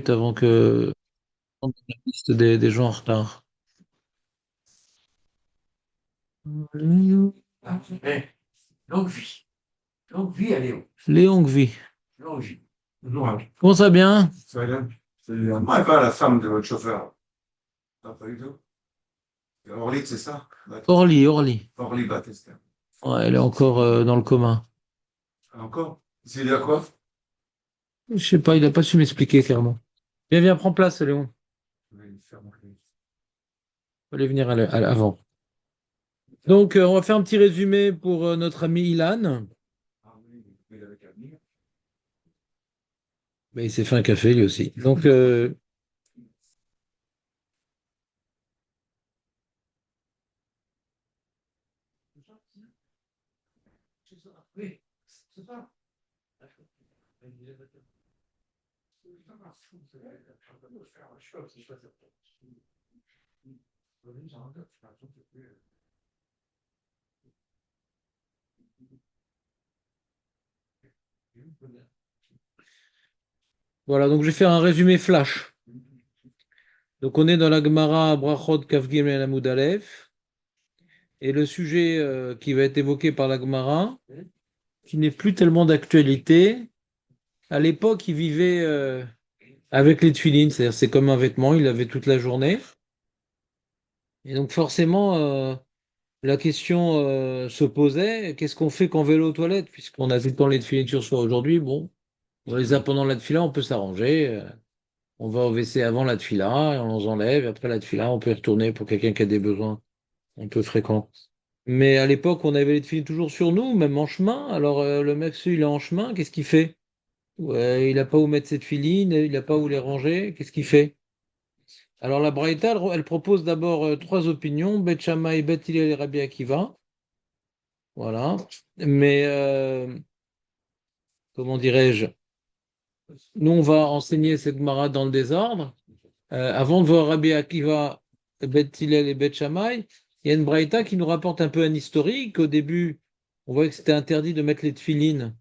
avant que on ait la liste des gens en retard. Eh, longue vie. Longue vie à Léon. Léon Gvi. Longue vie. Non, Comment ça bien? c'est moi, pas la femme de votre chauffeur. Non, pas du tout. Orly, c'est ça? Orly, Orly. Orly Batista. Ouais, elle est encore dans le coma. Encore? C'est à quoi? Je sais pas, il a pas su m'expliquer clairement. Viens, viens, prends place, Léon. Fallait venir avant. Donc, on va faire un petit résumé pour notre ami Ilan. Mais il s'est fait un café lui aussi. Donc, Oui, c'est ça. voilà, donc je vais faire un résumé flash. Donc, on est dans la Gemara Brachot Kaf Gimel Amud Aleph. Et le sujet qui va être évoqué par la Gemara, qui n'est plus tellement d'actualité. À l'époque, il vivait avec les tefilines, c'est-à-dire c'est comme un vêtement, il l'avait toute la journée. Et donc forcément, la question se posait, qu'est-ce qu'on fait quand on va aux toilettes, puisqu'on a tout le temps les tefilines sur soi aujourd'hui, bon, on les a pendant la tefila, on peut s'arranger, on va au WC avant la tefila, et on les enlève, et après la tefila, on peut y retourner pour quelqu'un qui a des besoins un peu fréquents. Mais à l'époque, on avait les tefilines toujours sur nous, même en chemin, alors le mec, il est en chemin, qu'est-ce qu'il fait? Ouais, il n'a pas où mettre cette filine, il n'a pas où les ranger, qu'est-ce qu'il fait? Alors la Braïta, elle propose d'abord trois opinions, Beth Shammai, Beth Hillel et Rabbi Akiva. Voilà. Mais comment dirais-je? Nous, on va enseigner cette Gemara dans le désordre. Avant de voir Rabbi Akiva, Beth Hillel et Beth Shammai, il y a une Braïta qui nous rapporte un peu un historique. Au début, on voit que c'était interdit de mettre les tefilines,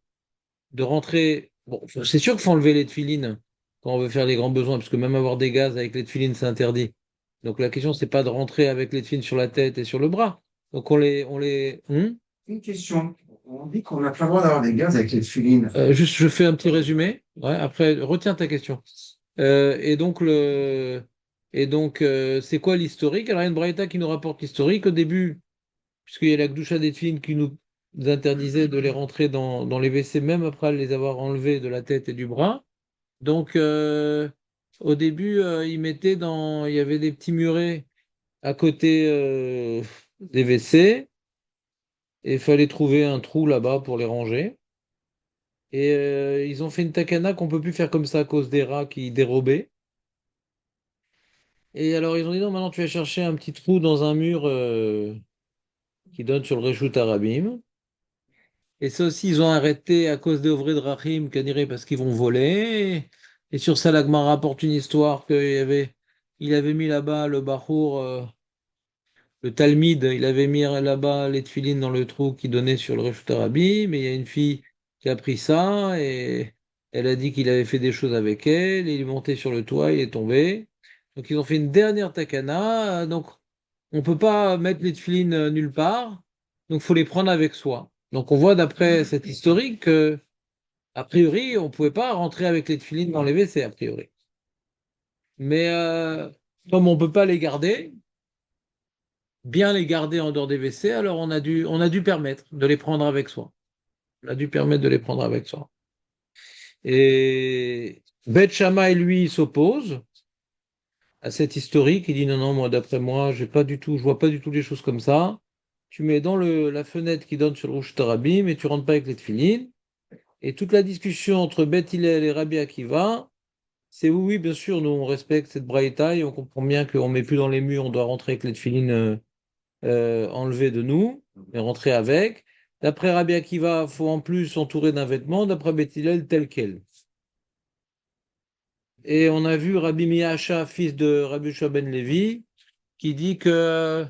de rentrer. Bon, c'est sûr qu'il faut enlever les tefilines quand on veut faire les grands besoins, parce que même avoir des gaz avec les tefilines, c'est interdit. Donc la question, c'est pas de rentrer avec les tefilines sur la tête et sur le bras. Donc Une question. On dit qu'on n'a pas le droit d'avoir des gaz avec les filines. Juste, je fais un petit résumé. Ouais, après, retiens ta question. Euh, et donc le c'est quoi l'historique? Alors il y a une braïta qui nous rapporte l'historique au début, puisqu'il y a la Gdusha des tefilines qui nous interdisait de les rentrer dans les WC même après les avoir enlevés de la tête et du bras. Donc, au début, il y avait des petits murets à côté des WC et il fallait trouver un trou là-bas pour les ranger. Et ils ont fait une takana qu'on peut plus faire comme ça à cause des rats qui dérobaient. Et alors, ils ont dit non, maintenant tu vas chercher un petit trou dans un mur qui donne sur le Reshut Arabim. Et ça aussi, ils ont arrêté à cause des Ovrei de Rahim, Kaniré, parce qu'ils vont voler. Et sur ça, l'Agmara rapporte une histoire il avait mis là-bas le Bahour, le Talmide, il avait mis là-bas les tefilines dans le trou qui donnait sur le Reshut Arabi, mais il y a une fille qui a pris ça et elle a dit qu'il avait fait des choses avec elle, et il est monté sur le toit, il est tombé. Donc ils ont fait une dernière takana, donc on peut pas mettre les tefilines nulle part, donc faut les prendre avec soi. Donc on voit d'après cette historique que, a priori, on pouvait pas rentrer avec les tefilines dans les WC, a priori. Mais comme on peut pas les garder, bien les garder en dehors des WC, alors on a dû permettre de les prendre avec soi. On a dû permettre de les prendre avec soi. Et Beth Shammai, lui, s'oppose à cette historique. Il dit non, non, moi, d'après moi, je vois pas du tout les choses comme ça. Tu mets dans la fenêtre qui donne sur le Rouge Tarabim mais tu rentres pas avec les tefilines. Et toute la discussion entre Beth Hillel et Rabbi Akiva, c'est oui, oui, bien sûr, nous, on respecte cette braïta et on comprend bien qu'on met plus dans les murs, on doit rentrer avec les tefilines enlevé de nous et rentrer avec. D'après Rabbi Akiva, il faut en plus s'entourer d'un vêtement. D'après Beth Hillel, tel quel. Et on a vu Rabbi Miacha, fils de Rabbi Yehoshua ben Levi, qui dit que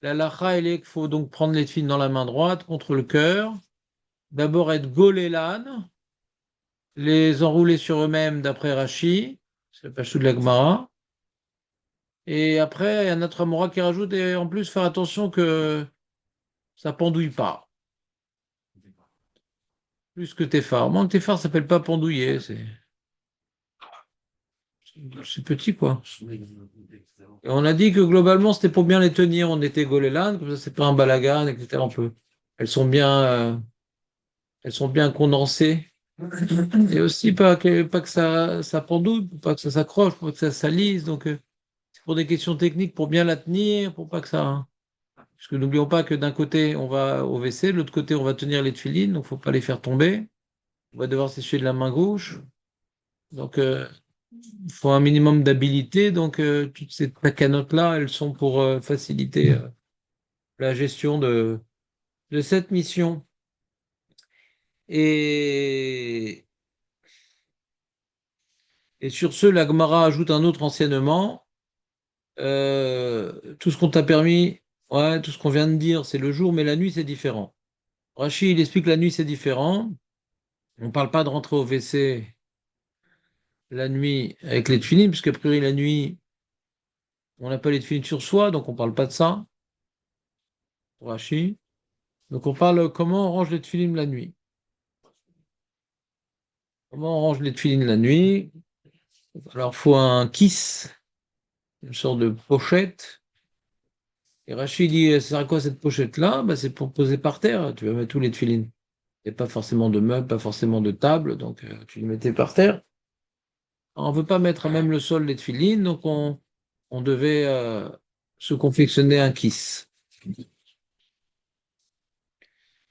la lacha, elle est qu'il faut donc prendre les filles dans la main droite contre le cœur. D'abord être golélan, les enrouler sur eux-mêmes d'après Rashi, c'est le Pashut de la Gemara. Et après, il y a notre Amora qui rajoute, et en plus, faire attention que ça pendouille pas. Plus que Téphar. Moi, Téphar, ça s'appelle pas pendouiller, c'est petit, quoi. Et on a dit que globalement, c'était pour bien les tenir. On était goléland, comme ça, c'est pas un balagan, etc. Elles sont bien, elles sont bien condensées. Et aussi, pas que ça pendouille, pas que ça s'accroche, pas que ça salisse. Donc, c'est pour des questions techniques, pour bien la tenir, pour pas que ça. Parce que n'oublions pas que d'un côté, on va au WC, de l'autre côté, on va tenir les tefilines, donc faut pas les faire tomber. On va devoir sécher de la main gauche. Donc, il faut un minimum d'habilité. Donc, toutes ces tacanotes-là, elles sont pour faciliter la gestion de cette mission. Et, et sur ce, la Gemara ajoute un autre enseignement. Tout ce qu'on t'a permis, ouais, tout ce qu'on vient de dire, c'est le jour, mais la nuit, c'est différent. Rachid, il explique que la nuit, c'est différent. On ne parle pas de rentrer au WC la nuit avec les tefilines, puisque a priori, la nuit, on n'a pas les tefilines sur soi, donc on ne parle pas de ça, pour Rachid. Donc on parle comment on range les tefilines la nuit. Comment on range les tefilines la nuit? Alors, il faut un kiss, une sorte de pochette. Et Rachid dit, ça sert à quoi cette pochette-là? Bah, c'est pour poser par terre. Tu vas mettre tous les tefilines. Il n'y a pas forcément de meubles, pas forcément de table, donc tu les mettais par terre. On ne veut pas mettre à même le sol les tefilines, donc on devait se confectionner un kiss.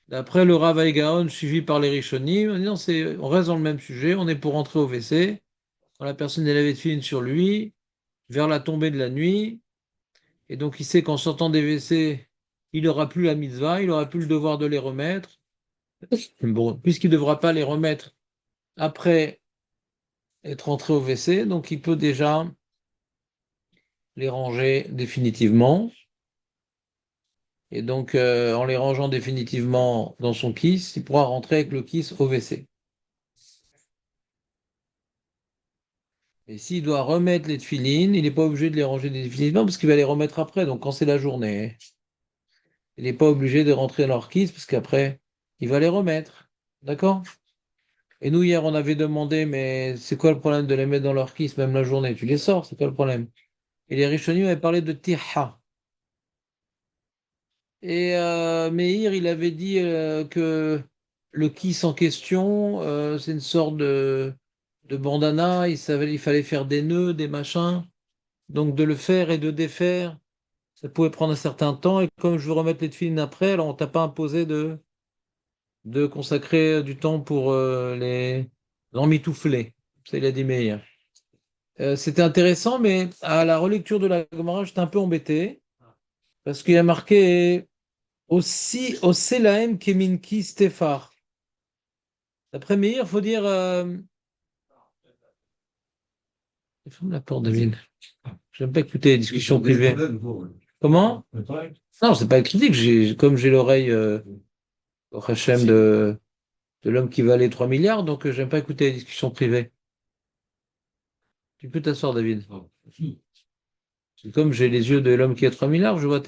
D'après le Rav Gaon, suivi par les Rishonim, on dit non, on reste dans le même sujet, on est pour rentrer au WC. Quand la personne est avait tefilines sur lui, vers la tombée de la nuit, et donc il sait qu'en sortant des WC, il n'aura plus la mitzvah, il n'aura plus le devoir de les remettre. Bon, puisqu'il ne devra pas les remettre après être rentré au WC, donc il peut déjà les ranger définitivement. Et donc, en les rangeant définitivement dans son kiss, il pourra rentrer avec le kiss au WC. Et s'il doit remettre les tefilines, il n'est pas obligé de les ranger définitivement parce qu'il va les remettre après, donc quand c'est la journée. Il n'est pas obligé de rentrer dans leur kiss parce qu'après, il va les remettre. D'accord? Et nous, hier, on avait demandé, mais c'est quoi le problème de les mettre dans leur kiss même la journée? Tu les sors, c'est quoi le problème? Et les Rishonim avaient parlé de tirha. Et Meir, il avait dit que le kiss en question, c'est une sorte de bandana. Il fallait faire des nœuds, des machins. Donc de le faire et de défaire, ça pouvait prendre un certain temps. Et comme je veux remettre les films après, alors on t'a pas imposé de consacrer du temps pour les emmitoufler. Ça, il a dit Meir. C'était intéressant, mais à la relecture de la Gemara, j'étais un peu embêté parce qu'il a marqué aussi au Selaem Keminki Stéphar. D'après Meir, il faut dire. Ferme la porte, David. J'aime pas écouter les discussions privées. Comment? Non, c'est pas une critique. Comme j'ai l'oreille au Hachem de l'homme qui valait 3 milliards, donc j'aime pas écouter les discussions privées. Tu peux t'asseoir, David. C'est comme j'ai les yeux de l'homme qui a 3 milliards, je vois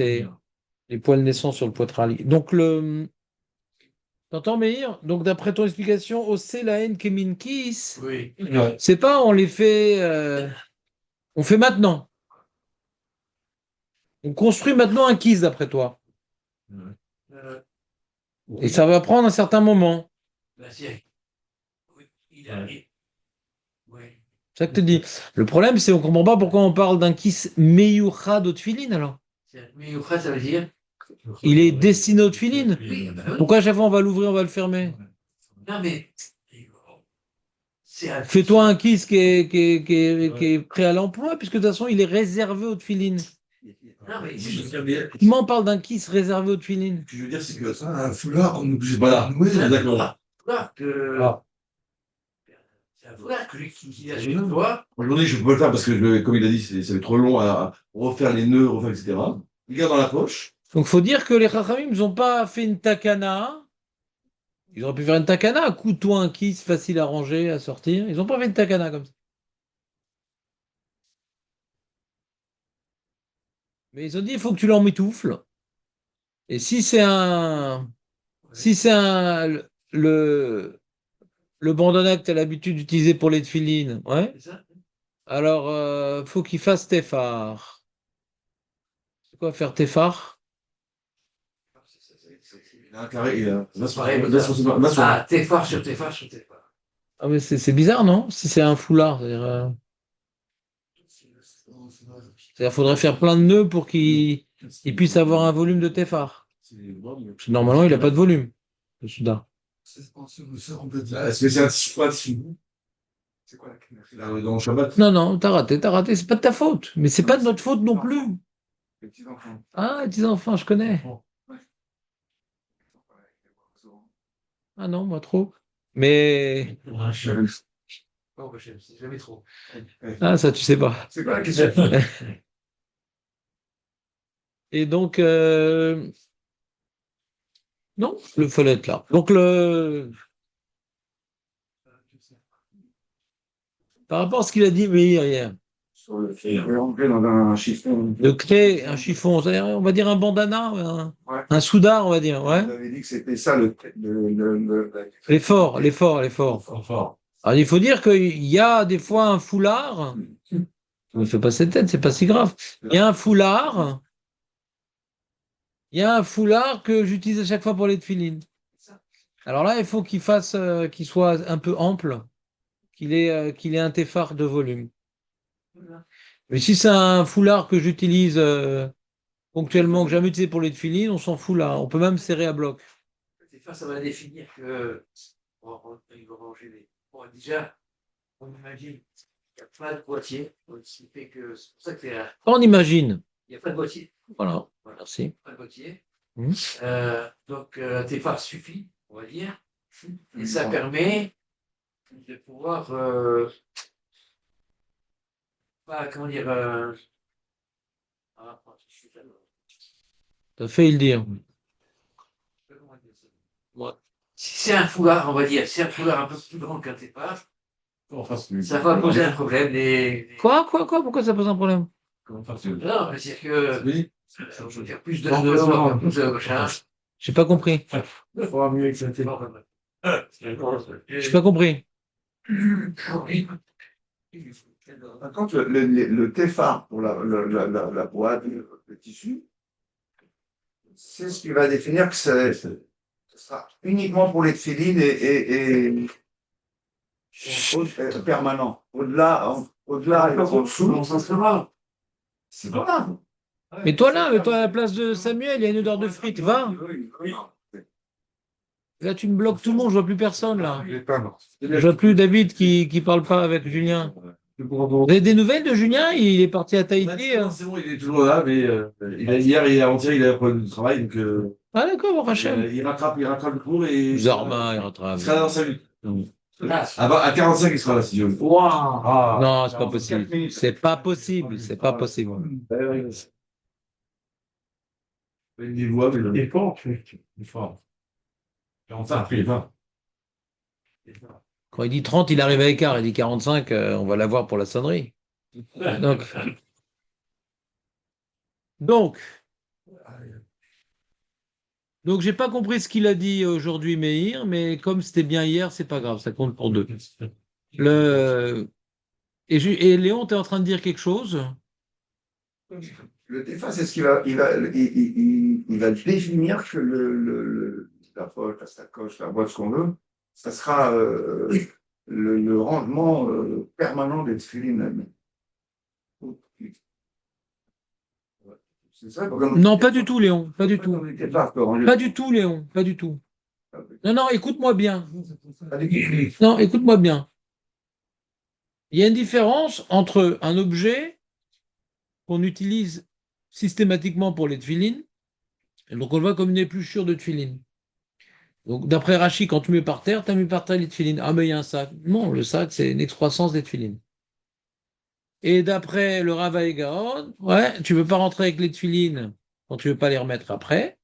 les poils naissants sur le poitrail. Donc, t'entends, Meir? Donc, d'après ton explication, Osé la haine Kemin Kiss, Oui. c'est pas on les fait. On fait maintenant. On construit maintenant un kiss, d'après toi. Et ça va prendre un certain moment. Bah, oui, il arrive. Oui. C'est ça que tu dis. Le problème, c'est qu'on ne comprend pas pourquoi on parle d'un kiss meyuchad au tefilin, alors. Mais Yochad, ça veut dire? Il est destiné au tefilin. Oui, bah oui. Pourquoi à chaque fois on va l'ouvrir, on va le fermer? Non, mais c'est un Fais-toi un kiss qui est prêt à l'emploi, puisque de toute façon, il est réservé au tefilin. Non, mais Comment on parle d'un kiss réservé au tefilin? Ce que je veux dire, c'est que ça, un foulard, on est obligé de Voilà. nouer. D'accord. foulard que. Ah. C'est un foulard que lui qui a chez toi. Aujourd'hui, je peux pas le faire parce que, comme il a dit, ça va être trop long à refaire les nœuds, refaire, etc. Il garde dans la poche. Donc, il faut dire que les Chachamim n'ont pas fait une takana Ils auraient pu faire une takana, un couteau, un kiss, facile à ranger, à sortir. Ils n'ont pas fait une takana comme ça. Mais ils ont dit, il faut que tu l'emmitoufles. Et si c'est le bandana que tu as l'habitude d'utiliser pour les tefilines, ouais, C'est ça? alors faut qu'il fasse tefar. C'est quoi faire tefar? Il a un carré, Pareil, va sur. t'es fort sur tes phares sur tes phares. Ah mais c'est bizarre, non? Si c'est un foulard, c'est-à-dire faudrait faire plein de nœuds pour qu'il puisse avoir un volume de tefar. Parce que normalement, il n'a pas de volume, le souda. Est-ce que c'est un tissu, pas un tissu? C'est quoi la clé? Dans le Shabbat? Non, non, t'as raté, c'est pas de ta faute. Mais c'est pas de notre faute non plus. Les petits enfants. Ah, les petits enfants, je connais. Ah non, moi trop. Mais Oh, c'est jamais trop. ah, ça tu sais pas. C'est quoi la question? Et donc non, le fallait être là. Donc par rapport à ce qu'il a dit Meir hier, Sur le fait, rentrer dans un chiffon. de créer un chiffon, c'est-à-dire, on va dire un bandana, Ouais. un soudard, on va dire, ouais. Vous avez dit que c'était ça L'effort. Fort. Alors il faut dire qu'il y a des fois un foulard. Ne me fais pas cette tête, c'est pas si grave. Il y a un foulard. Il y a un foulard que j'utilise à chaque fois pour les tefilines. Alors là, il faut qu'il fasse, qu'il soit un peu ample, qu'il ait un téphare de volume. Mais si c'est un foulard que j'utilise ponctuellement, que j'ai jamais utilisé pour les tefilines, on s'en fout là. On peut même serrer à bloc. Tes phares, ça va définir que ils vont ranger les. Bon, déjà, on imagine qu'il n'y a pas de boîtier. Donc, ce qui fait que c'est pour ça que c'est là. On imagine. Il n'y a pas de boîtier. Voilà, Voilà, merci. pas de boîtier. Mhm. Donc, tes phares suffit, on va dire. Et ça permet de pouvoir. Pas, comment dire. Ah, je sais pas T'as failli le dire. comment dire ça. Ouais. Si c'est un foulard, on va dire, si c'est un foulard un peu plus grand qu'un départ, ça va poser un problème. Quoi? Pourquoi ça pose un problème? Non, c'est-à-dire que Oui. je veux dire plus de dehors, plus de machin. J'ai pas compris. Il faudra mieux que ça. J'ai pas compris. Par contre, le téphare pour la boîte, le tissu, c'est ce qui va définir que ce sera uniquement pour les tefilines et permanent. Au-delà, et en dessous, c'est pas grave. Mais toi là, à la place de Samuel, il y a une odeur de frites. Va. Oui. Là, tu me bloques tout le monde, je vois plus personne là. Je vais pas, non. Je vois plus David qui parle pas avec Julien. Vous avez des nouvelles de Julien? Il est parti à Tahiti. C'est bon, il est toujours là, mais hier et avant-hier, il a un problème de travail, donc Ah d'accord, Rachel. il rattrape le cours et Zarma, il rattrape. il sera là dans 5 minutes. À 45, il sera là, si Dieu veut. Non, c'est pas possible. C'est pas possible. C'est pas possible. Il dit voix, mais Il est fort, il est fort. 45, il est fort. Quand il dit 30, il arrive à écart. Il dit 45, on va l'avoir pour la sonnerie. Donc, j'ai pas compris ce qu'il a dit aujourd'hui, Meir, mais comme c'était bien hier, c'est pas grave, ça compte pour deux. Et Léon, tu es en train de dire quelque chose? Le défa, c'est ce qui va, il va définir que la poche, la sacoche, la boîte, ce qu'on veut, ça sera le rangement permanent des tefilines. C'est ça? Non, pas du tout, Léon, pas du tout. Pas du tout. tout, Léon, pas du tout. Non, non, écoute-moi bien. Pas du tout. Non, écoute-moi bien. Il y a une différence entre un objet qu'on utilise systématiquement pour les tefilines, et donc on le voit comme une épluchure de tefilines. Donc d'après Rachi, quand tu mets par terre, tu as mis par terre les tefilines. Ah, mais il y a un sac. Non, le sac, c'est une excroissance des tefilines. Et d'après le Rava Gaon, ouais, tu ne veux pas rentrer avec les tefilines quand tu ne veux pas les remettre après.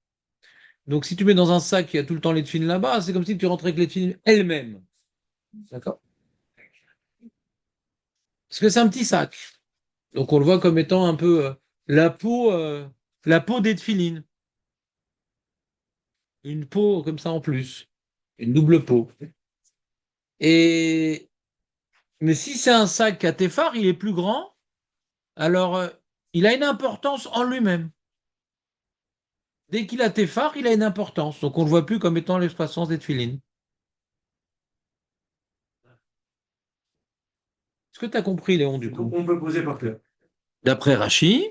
Donc, si tu mets dans un sac qui a tout le temps les tefilines là-bas, c'est comme si tu rentrais avec les tefilines elles-mêmes. D'accord? Parce que c'est un petit sac. Donc, on le voit comme étant un peu la peau des tefilines. Une peau comme ça en plus. Une double peau. Et... Mais si c'est un sac à téphar, il est plus grand, alors il a une importance en lui-même. Dès qu'il a téphar, il a une importance. Donc, on ne le voit plus comme étant l'expression des tefilines. Est-ce que tu as compris, Léon, du coup? On peut poser par terre. D'après Rachi,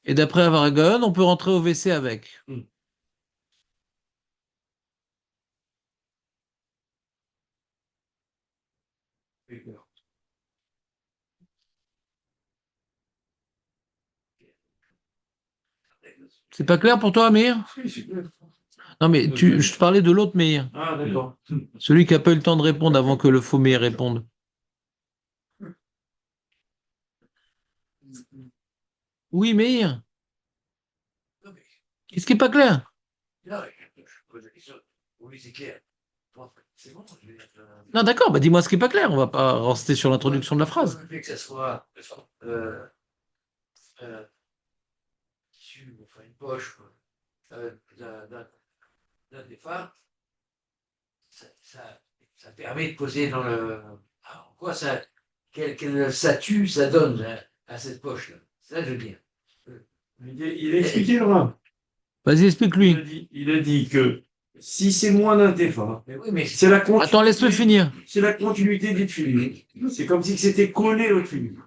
et d'après Avaragon, on peut rentrer au WC avec. C'est pas clair pour toi, Amir? Non, mais je te parlais de l'autre Meir. Ah, d'accord. Celui qui n'a pas eu le temps de répondre avant que le faux Meir réponde. Oui, Meir. Qu'est-ce qui n'est pas clair? Non, je pose la question. Oui, c'est clair. Bon, c'est bon, je vais dire, Non, d'accord, bah dis-moi ce qui n'est pas clair. On va pas rester sur l'introduction de la phrase. le fait que ça soit euh, tissu, enfin une poche quoi, d'un des phares, ça permet de poser dans le. Alors, en quoi ça. Quel statut ça donne à cette poche-là? Ça, je veux dire. Il a expliqué, Laurent. Vas-y, explique-lui. Il a dit que si c'est moins d'un téphar, Mais oui, mais c'est la continuité. Attends, laisse-le finir. C'est la continuité des tefilines. C'est comme si c'était collé au tefilines.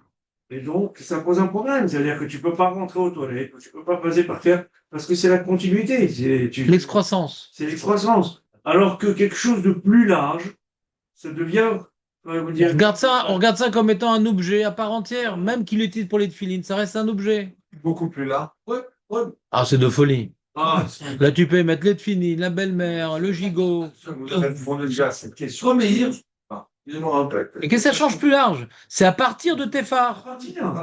Et donc, ça pose un problème. C'est-à-dire que tu peux pas rentrer aux toilettes, tu peux pas passer par terre, parce que c'est la continuité. L'excroissance. C'est l'excroissance. Alors que quelque chose de plus large, ça devient. On regarde ça comme étant un objet à part entière, même qu'il utilise pour les tefilines, ça reste un objet. Beaucoup plus là. Ah, c'est de folie. Ah, Là, tu peux y mettre les tefilines, la belle-mère, le gigot. Vous avez répondu déjà à cette question. mais Excusez-moi, Et qu'est-ce que ça change plus large? C'est à partir de tes phares.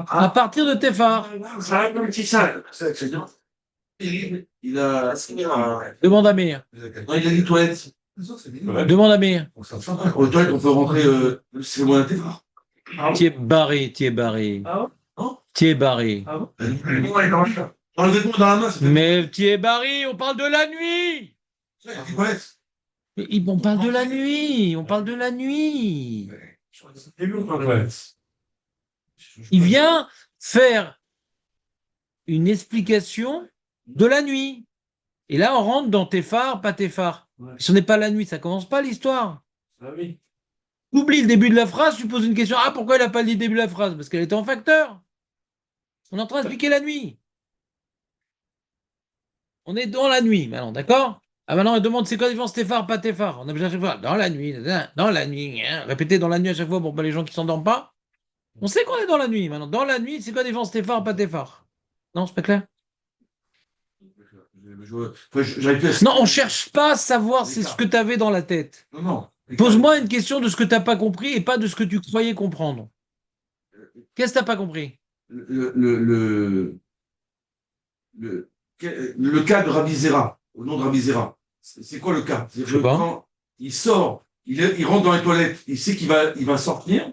À partir de tes phares. ça a un petit sac. il a. Demande à Meir. Non, il a dit toilettes. Demande à Meir. Aux toilettes, on peut rentrer. C'est moins d'un téphar. Tu es barré, tu es barré. Ah bon? Tu es barré. Ah bon? Dans le vêtement dans la main, ça fait. Mais tu es barré, on parle de la nuit. Il a dit toilettes. Mais on parle de la nuit. On parle de la nuit. Il vient faire une explication de la nuit. Et là, on rentre dans tes phares, pas tes phares. Ouais. Ce n'est pas la nuit, ça commence pas l'histoire. Ah oui. Oublie le début de la phrase, tu poses une question. Ah, pourquoi il n'a pas dit le début de la phrase? Parce qu'elle était en facteur. On est en train d'expliquer la nuit. On est dans la nuit maintenant, d'accord? Ah, maintenant, on demande c'est quoi la différence tes phares, pas tes phares. On a besoin à chaque fois dans la nuit, hein. Répéter dans la nuit à chaque fois pour pas les gens qui s'endorment pas. On sait qu'on est dans la nuit maintenant. Dans la nuit, c'est quoi la différence tes phares, pas tes phares? Non, c'est pas clair? J'arrive plus à. Non, on cherche pas à savoir c'est ce que tu avais dans la tête. Non, non. Pose-moi une question de ce que tu n'as pas compris et pas de ce que tu croyais comprendre. Qu'est-ce que tu n'as pas compris? Le cas de Rabbi Zera, au nom de Rabbi Zera, c'est quoi le cas? Je sais pas. Quand il sort, il rentre dans les toilettes, il sait qu'il va sortir,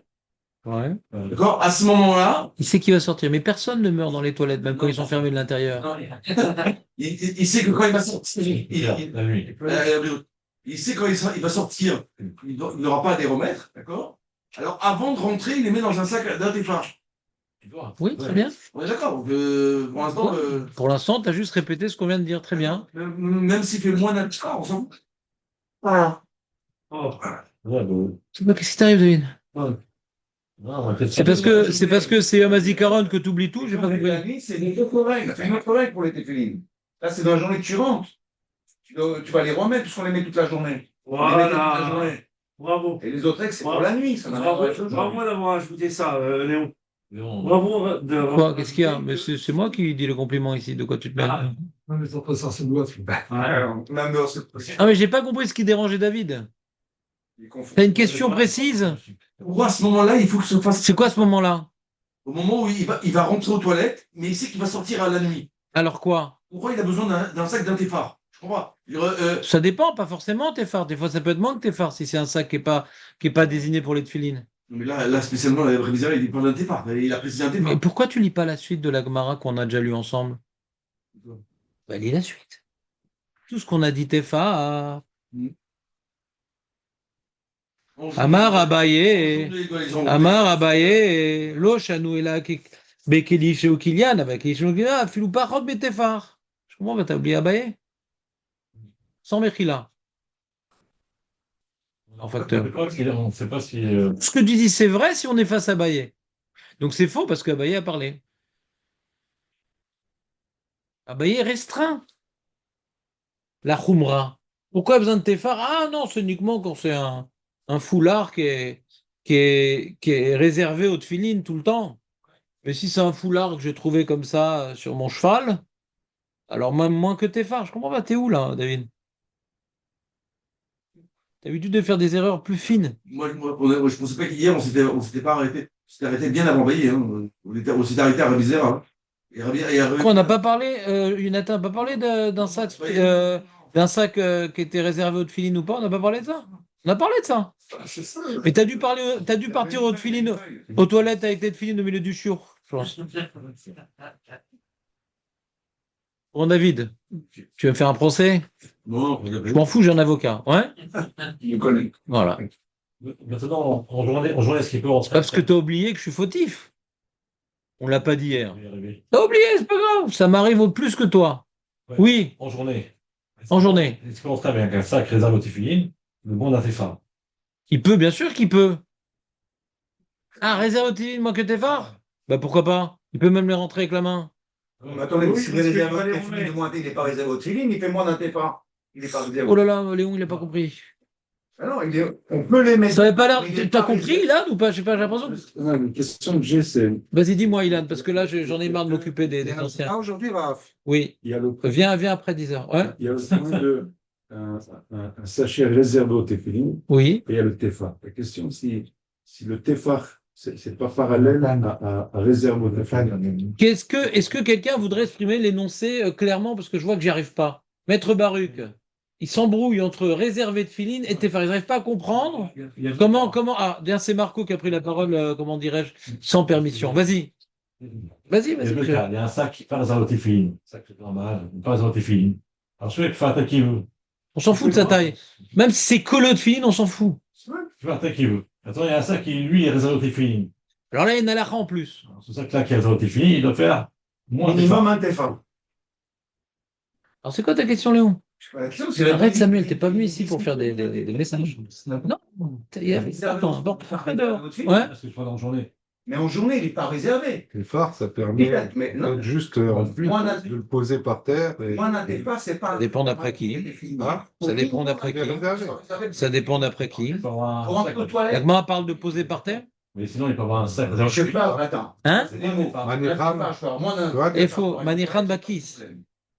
Ouais. d'accord? À ce moment-là, Il sait qu'il va sortir, mais personne ne meurt dans les toilettes, même quand ils sont fermés de l'intérieur. il sait que quand il va sortir, La nuit. il sait quand il va sortir, il n'aura pas à les remettre, d'accord? Alors avant de rentrer, il les met dans un sac d'un téphar. Oui, très bien. On est d'accord. Pour l'instant, Pour l'instant, tu as juste répété ce qu'on vient de dire. Très bien. même s'il fait moins d'un téphar, on s'en fout. Voilà. Oh. Qu'est-ce qui t'arrive, David? C'est parce que c'est Yom HaZikaron que tu oublies tout, j'ai pas compris. La nuit, c'est une autre règle. C'est une autre règle pour les téfilines. Là, c'est dans la journée que tu rentres. Tu vas les remettre puisqu'on les met toute la journée. On les met toute la Voilà. journée. Bravo. Et les autres règles, c'est pour la nuit. Ça n'a rien à voir avec le jour. Bravo d'avoir ajouté ça, Léon. Bravo de. Quoi? Qu'est-ce qu'il y a? Mais c'est moi qui dis le compliment ici. De quoi tu te mêles? Ah. Non, mais ça sens une loi. Même dans ce processus, Ah, mais j'ai pas compris ce qui dérangeait David. il confond. T'as une question précise? Pourquoi à ce moment-là, il faut que se fasse. C'est quoi ce moment-là? Au moment où il va rentrer aux toilettes, mais il sait qu'il va sortir à la nuit. Alors quoi? Pourquoi il a besoin d'un sac d'un téphar? Je comprends pas. Ça dépend, pas forcément Tefar. Des fois, ça peut être moins que Tefar si c'est un sac qui est pas désigné pour les tefilines. Mais là, spécialement, la réviseur, il parle d'un Tefar. Il a précisé un Mais Tefar. pourquoi tu lis pas la suite de la Gemara qu'on a déjà lu ensemble? Bah, lis la suite. Tout ce qu'on a dit Tefa, Amar Abaye, Amar Abaye, Lo Shanu Ela Bekeli Sheu Kilian, avec Sheu Kilian, Filou Parot Betefar. Je comprends, t'as oublié Abaye? Sans Mechila, en facteur. On ne sait pas si. Ce que tu dis, c'est vrai si on est face à Abaye. Donc c'est faux parce qu'Abaye a parlé. Abaye est restreint. La Khumra. Pourquoi besoin de Tefar? Ah non, c'est uniquement quand c'est un foulard qui est réservé aux tefilines tout le temps. Mais si c'est un foulard que j'ai trouvé comme ça sur mon cheval, alors même moins que Tefar. Je comprends pas, t'es où là, David? T'as l'habitude de faire des erreurs plus fines. Moi, je pensais pas qu'hier, on s'était pas arrêté. On s'était arrêté bien avant Bailly. Hein. On s'était arrêté à réviser. Hein. Pourquoi on n'a pas parlé, Jonathan n'a pas parlé d'un sac qui était réservé aux tefilines ou pas? On n'a pas parlé de ça? On a parlé de ça. Mais t'as dû partir aux tefilines, aux toilettes avec tes tefilines au milieu du chiot, je pense. Bon, David, tu veux me faire un procès? Non, Je m'en fous, j'ai un avocat. Ouais? Je connais. Voilà. Maintenant, en journée, est-ce qu'il peut rentrer? Parce que t'as oublié que je suis fautif. On l'a pas dit hier. Je vais y arriver. T'as oublié, c'est pas grave. Ça m'arrive au plus que toi. Ouais. Oui, En journée. en journée. Est-ce qu'on rentrer avec un sac réservé aux tefilines, le bon d'un Tefar? Il peut, bien sûr qu'il peut. Ah, réserve au TV, moins que tes phares? Bah pourquoi pas? Il peut même les rentrer avec la main. Mais attendez, Oui, si parce le qu'il réservoir fallait est rouler. il n'est pas réservé au tefilin, il fait moins d'un Tefar. Il n'est pas réservé. Oh là là, Léon, il n'a pas compris. Ah non, on peut les mettre. Ça avait pas l'air. mais il est T'as pas compris, réservé. Ilan, ou pas? Je sais pas, j'ai l'impression. Non, la question que j'ai, c'est. Vas-y, dis-moi, Ilan, parce que là, j'en ai marre de m'occuper des anciens. Ah, aujourd'hui, Raph. Oui. Il y a le, Viens après 10 heures. Ouais. il y a le point de. Un sachet réservé au tefilin Oui. et il y a le Tefar. La question, si le Tefar, c'est pas parallèle à réserve au tefilin. Est-ce que quelqu'un voudrait exprimer l'énoncé clairement? Parce que je vois que j'y arrive pas. Maître Baruch, il s'embrouille entre réservé de filine et Tefar. Il n'arrive pas à comprendre. Comment. Ah, bien, c'est Marco qui a pris la parole, comment dirais-je, sans permission. Vas-y. Vas-y, Il y a vas-y. deux monsieur. cas. Il y a un sac qui n'est pas réservé aux tefilines. Un sac c'est normal, pas réservé aux tefilines. Alors, celui qui fait un sac qui veut. On s'en fout de sa taille. Même si c'est collé de filine, on s'en fout. Tu fais un sac qui veut. Attends, il y a un sac qui, lui, est réservé aux tefilines. Alors là, il y a une halakha en plus. Alors, ce sac-là qui est réservé aux tefilines, il doit faire moins de Minimum Tefar. un Tefar. Alors, c'est quoi ta question, Léon? La question, c'est Arrête, Samuel, t'es pas venu ici pour faire des messages. Non. Attends, bon, après dehors. Ouais. Parce que je vois dans la journée. Mais en journée, il n'est pas réservé. Le phare, ça permet Mais non. peut-être juste en plus Moins d'un de le poser par terre. Et... Moins d'un Tefar, c'est pas. Ça dépend d'après qui. Ah, Ça dépend d'après qui. Ça dépend d'après qui. Il peut avoir Pour un rentrer sac. aux La toilettes. Gemara parle de poser par terre. Mais sinon, il peut avoir un sac. Je sais pas, attends. Hein? C'est des mots. Manicham, Un Tefar, je peux avoir moins d'un. tu vois, Il faut. Manichan Bakis.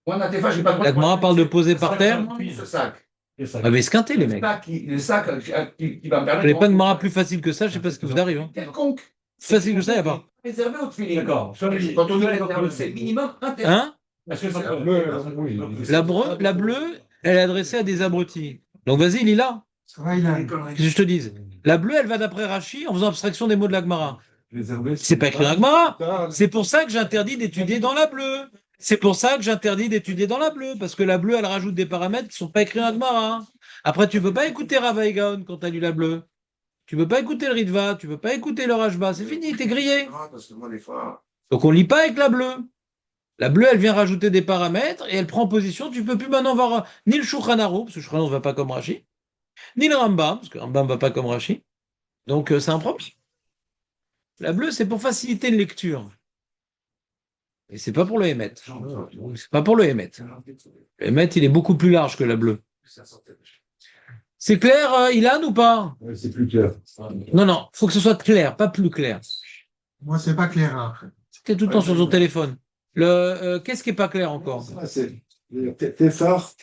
Moins d'un Tefar, j'ai pas de La Gemara parle de poser par terre. Ce sac. Et sac. Ah, mais esquinté, les mecs. Le sac qui va me Je permettre. n'ai pas de Gemara plus facile que ça, je sais pas ce qui vous arrive. Hein. Quelconque. Facile que ça, il n'y a pas. Réservé au feeling. D'accord. Quand on dit réservé, c'est minimum un Tefar. Hein? Est-ce que ça peut. oui. La bleue, elle est adressée à des abrutis. Donc vas-y, Lila. Qu'est-ce que je te dise? La bleue, elle va d'après Rachi en faisant abstraction des mots de la Gemara. C'est pas écrit dans la Gemara. C'est pour ça que j'interdis d'étudier dans la bleue. C'est pour ça que j'interdis d'étudier dans la bleue. Parce que la bleue, elle rajoute des paramètres qui sont pas écrits dans la Gemara. Après, tu veux pas écouter Rava Gaon quand tu as lu la bleue. Tu veux pas écouter le Ritva. Tu veux pas écouter le Rashba. C'est fini, t'es grillé. Parce que moi, des fois. Donc on lit pas avec la bleue. La bleue, elle vient rajouter des paramètres et elle prend position. Tu peux plus maintenant voir ni le Shulchan Aruch, parce que le Shulchan Aruch ne va pas comme Rashi, ni le Rambam, parce que le Rambam ne va pas comme Rashi. Donc c'est un problème. La bleue, c'est pour faciliter une lecture. Et c'est pas pour le Hémet. C'est pas pour le Hémet. Le Hémet, il est beaucoup plus large que la bleue. C'est clair, Ilan, ou pas? Ouais, c'est plus clair. Non, non, faut que ce soit clair, pas plus clair. Moi, c'est pas clair. Hein. C'était tout le temps sur ton téléphone. Qu'est-ce qui est pas clair encore?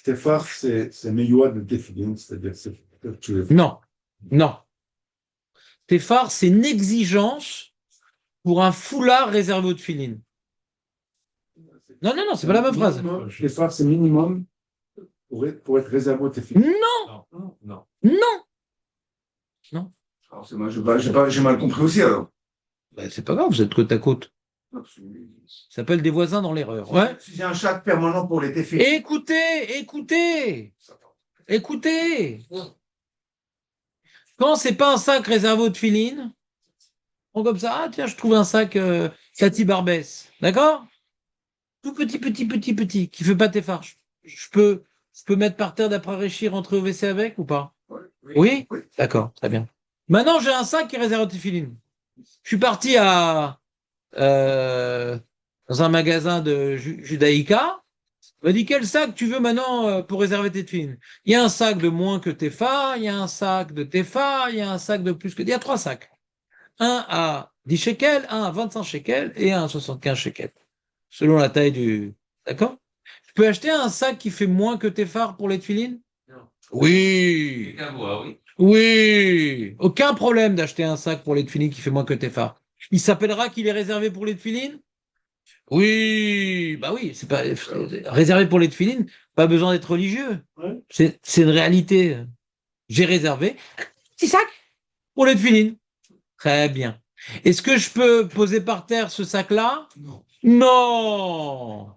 Tefar, c'est Meyouad de Tefilin, c'est-à-dire c'est que tu es. Non, non. Tefar, c'est une exigence pour un foulard réservé aux tefilines. Non, non, non, c'est pas la même phrase. Tefar, c'est minimum Pour être réservé au téléphone. Non, Non, non. non. Alors, c'est moi, j'ai mal compris aussi, alors. Ben, c'est pas grave, vous êtes côte à côte. Ça s'appelle des voisins dans l'erreur. Ouais. Si j'ai un chat permanent pour les défis. Écoutez. Quand c'est pas un sac réservé aux tefilines, prends comme ça, ah tiens, je trouve un sac Cathy Barbès, d'accord? Tout petit, qui fait pas tes farces. Je peux mettre par terre d'après Réchir, rentrer au WC avec ou pas? Oui? Oui. D'accord, très bien. Maintenant, j'ai un sac qui est réservé aux tefilines. Je suis parti euh, dans un magasin de Judaïka. On m'a dit quel sac tu veux maintenant pour réserver tes tefilines? Il y a un sac de moins que tes phares, il y a un sac de tes phares, il y a un sac de plus que. Il y a 3 sacs. Un à 10 shekels, un à 25 shekels et un à 75 shekels. Selon la taille du. D'accord? Je peux acheter un sac qui fait moins que tes phares pour les tefilines? Non. Oui. Quelqu'un voit, oui. Oui. Aucun problème d'acheter un sac pour les tefilines qui fait moins que tes phares. Il s'appellera qu'il est réservé pour les tefilines? Oui. Bah oui, c'est pas réservé pour les tefilines, pas besoin d'être religieux. Ouais. C'est une réalité. J'ai réservé un petit sac pour les tefilines. Très bien. Est-ce que je peux poser par terre ce sac-là? Non. Non.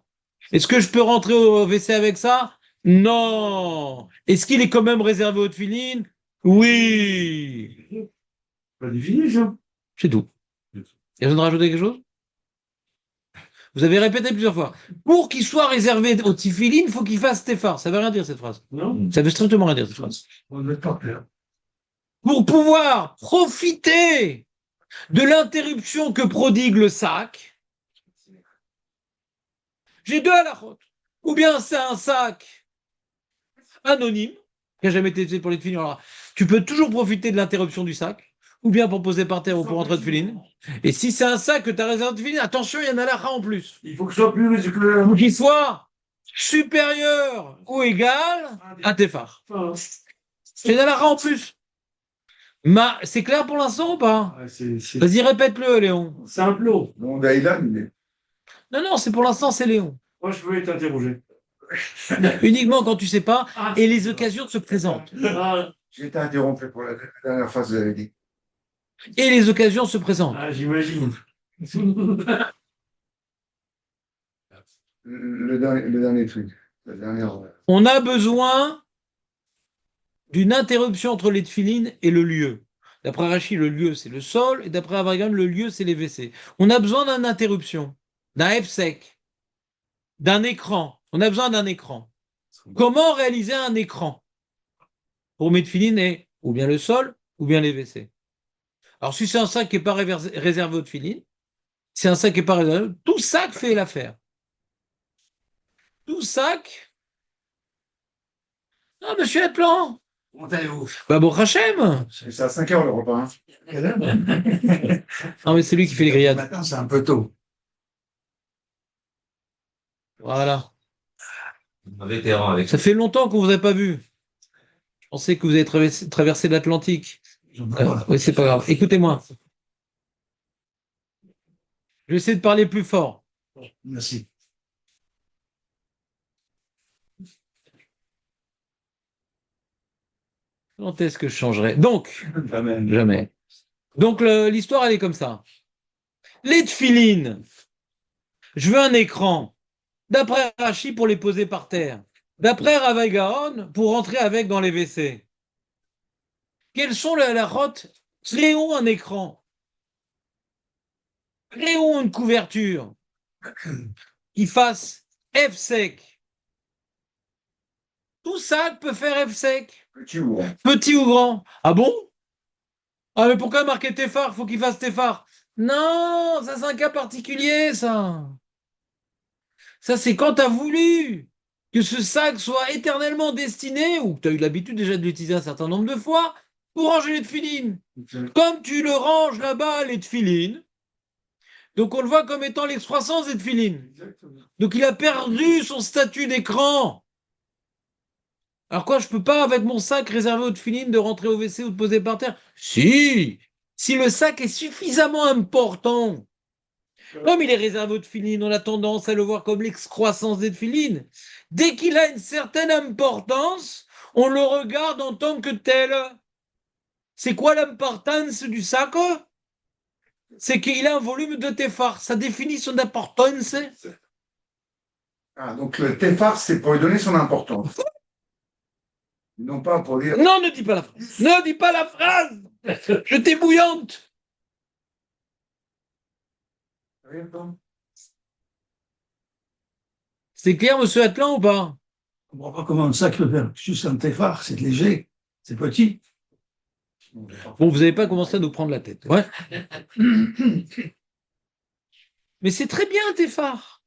Est-ce que je peux rentrer au WC avec ça? Non. Est-ce qu'il est quand même réservé aux tefilines? Oui. Pas défini, ça. C'est tout. Il y a besoin de rajouter quelque chose? Vous avez répété plusieurs fois. Pour qu'il soit réservé aux tefilines, il faut qu'il fasse tefar. Ça veut rien dire cette phrase. Non? Ça veut strictement rien dire cette phrase. On va mettre par terre. Pour pouvoir profiter de l'interruption que prodigue le sac, j'ai deux halakhot. Ou bien c'est un sac anonyme, qui n'a jamais été utilisé pour les tefilines. Alors, tu peux toujours profiter de l'interruption du sac, ou bien pour poser par terre ou pour rentrer de tefilines. Et si c'est un sac que tu as réservé de tefilines, attention, il y a un halakha en plus. Il faut que ce soit plus musclé. Faut qu'il soit supérieur ou égal à tes phares. C'est un halakha en plus. C'est clair pour l'instant ou pas? Vas-y, répète-le, Léon. C'est un plot. Bon, Daïlan, mais Non, c'est pour l'instant, c'est Léon. Moi, je veux être interrogé. Uniquement quand tu sais pas et les occasions se présentent. j'ai été interrompu pour la dernière fois, vous avez dit. Et les occasions se présentent. Ah, j'imagine. Le dernier truc. La dernière. On a besoin d'une interruption entre les tefilines et le lieu. D'après Rachi, le lieu, c'est le sol, et d'après Avraham, le lieu, c'est les WC. On a besoin d'une interruption, d'un F-sec, d'un écran. On a besoin d'un écran. Comment réaliser un écran pour mes tefilines et ou bien le sol, ou bien les WC? Alors, si c'est un sac qui n'est pas réservé aux tefilines, c'est un sac qui n'est pas réservé, tout sac fait l'affaire. Tout sac. Ah, monsieur Atlan. Comment allez-vous? Bah, bon Hachem. C'est à 5 heures le repas. Hein. Non, mais c'est lui qui fait les Le grillades. matin, c'est un peu tôt. Voilà. Un vétéran avec Ça fait longtemps qu'on vous a pas vu. Je pensais que vous avez traversé l'Atlantique. Oui, c'est pas grave. Écoutez-moi. Je vais essayer de parler plus fort. Merci. Quand est-ce que je changerai? Donc, Jamais. jamais. Donc, l'histoire, elle est comme ça. Les tefilines. Je veux un écran. D'après Rachi, pour les poser par terre. D'après Ravaï Gaon, pour rentrer avec dans les WC. Quelles sont les halakhot? Créons un écran. Créons une couverture qui fasse F-sec. Tout ça peut faire F-sec. Petit ou grand. Petit ou grand. Ah bon? Ah mais pourquoi marquer tes phares? Faut qu'il fasse tes phares. Non, ça c'est un cas particulier, ça. Ça c'est quand tu as voulu que ce sac soit éternellement destiné, ou que tu as eu l'habitude déjà de l'utiliser un certain nombre de fois, pour ranger les tefilines. Comme tu le ranges là-bas, les tefilines, donc on le voit comme étant l'ex-croissance des tefilines. Donc il a perdu son statut d'écran. Alors quoi, je peux pas, avec mon sac réservé aux tefilines, de rentrer au WC ou de poser par terre? Si le sac est suffisamment important Comme il est réservé aux tefilines, on a tendance à le voir comme l'excroissance des tefilines. Dès qu'il a une certaine importance, on le regarde en tant que tel. C'est quoi l'importance du sac? C'est qu'il a un volume de téphar. Sa définition d'importance. Ah, donc le téphar, c'est pour lui donner son importance. Non pas pour dire. Non, ne dis pas la phrase. Ne dis pas la phrase. Je t'ai bouillante. C'est clair, monsieur Atlan, ou pas? Je comprends pas comment un sac peut faire juste un téphar, c'est léger, c'est petit. Bon, vous n'avez pas commencé à nous prendre la tête. Ouais. Mais c'est très bien, tes phares.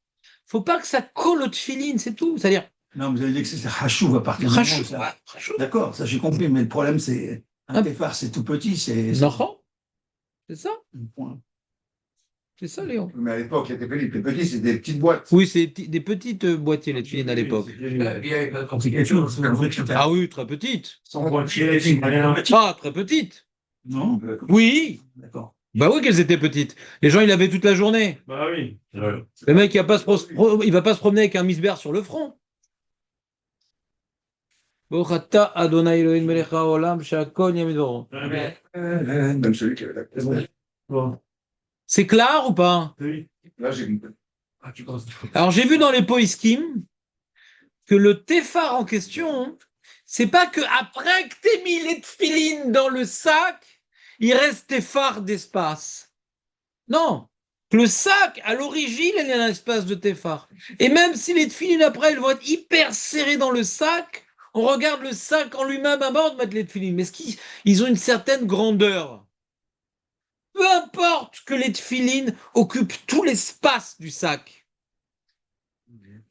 Faut pas que ça colle au tefilin, c'est tout. C'est-à-dire, Non, vous avez dit que c'était hachou à partir du moment où ça- rachou. D'accord, ça j'ai compris, mais le problème c'est un Ah. téphar, c'est tout petit, c'est Non, c'est ça, un point. c'est ça, Léon. Mais à l'époque, les petits, c'était des petites boîtes. Oui, c'est des petites boîtiers, les tefilines à l'époque. Il y avait pas de Complication, c'est un vrai critère. Ah oui, très petites. Sans boîtier, c'est rien. Ah, très petites. Non, Oui. d'accord. Bah oui qu'elles étaient petites. Les gens, ils l'avaient toute la journée. Bah oui. Le mec, il va pas se promener avec un misbère sur le front. Bochata Adonai Elohim melech haolam she'akol yamid v'oro. Même celui qui avait la classe. Bon, C'est clair ou pas? oui. Là, j'ai compris. Ah, tu penses. Alors, j'ai vu dans les poiskim que le téphar en question, c'est pas que après que t'aies mis les tefilines dans le sac, il reste téphar d'espace. Non. Le sac, à l'origine, il y a un espace de téphar. Et même si les tefilines après, elles vont être hyper serrées dans le sac, on regarde le sac en lui-même à bord de mettre les tefilines. Mais est-ce qu'ils ont une certaine grandeur? Peu importe que les tefilines occupent tout l'espace du sac.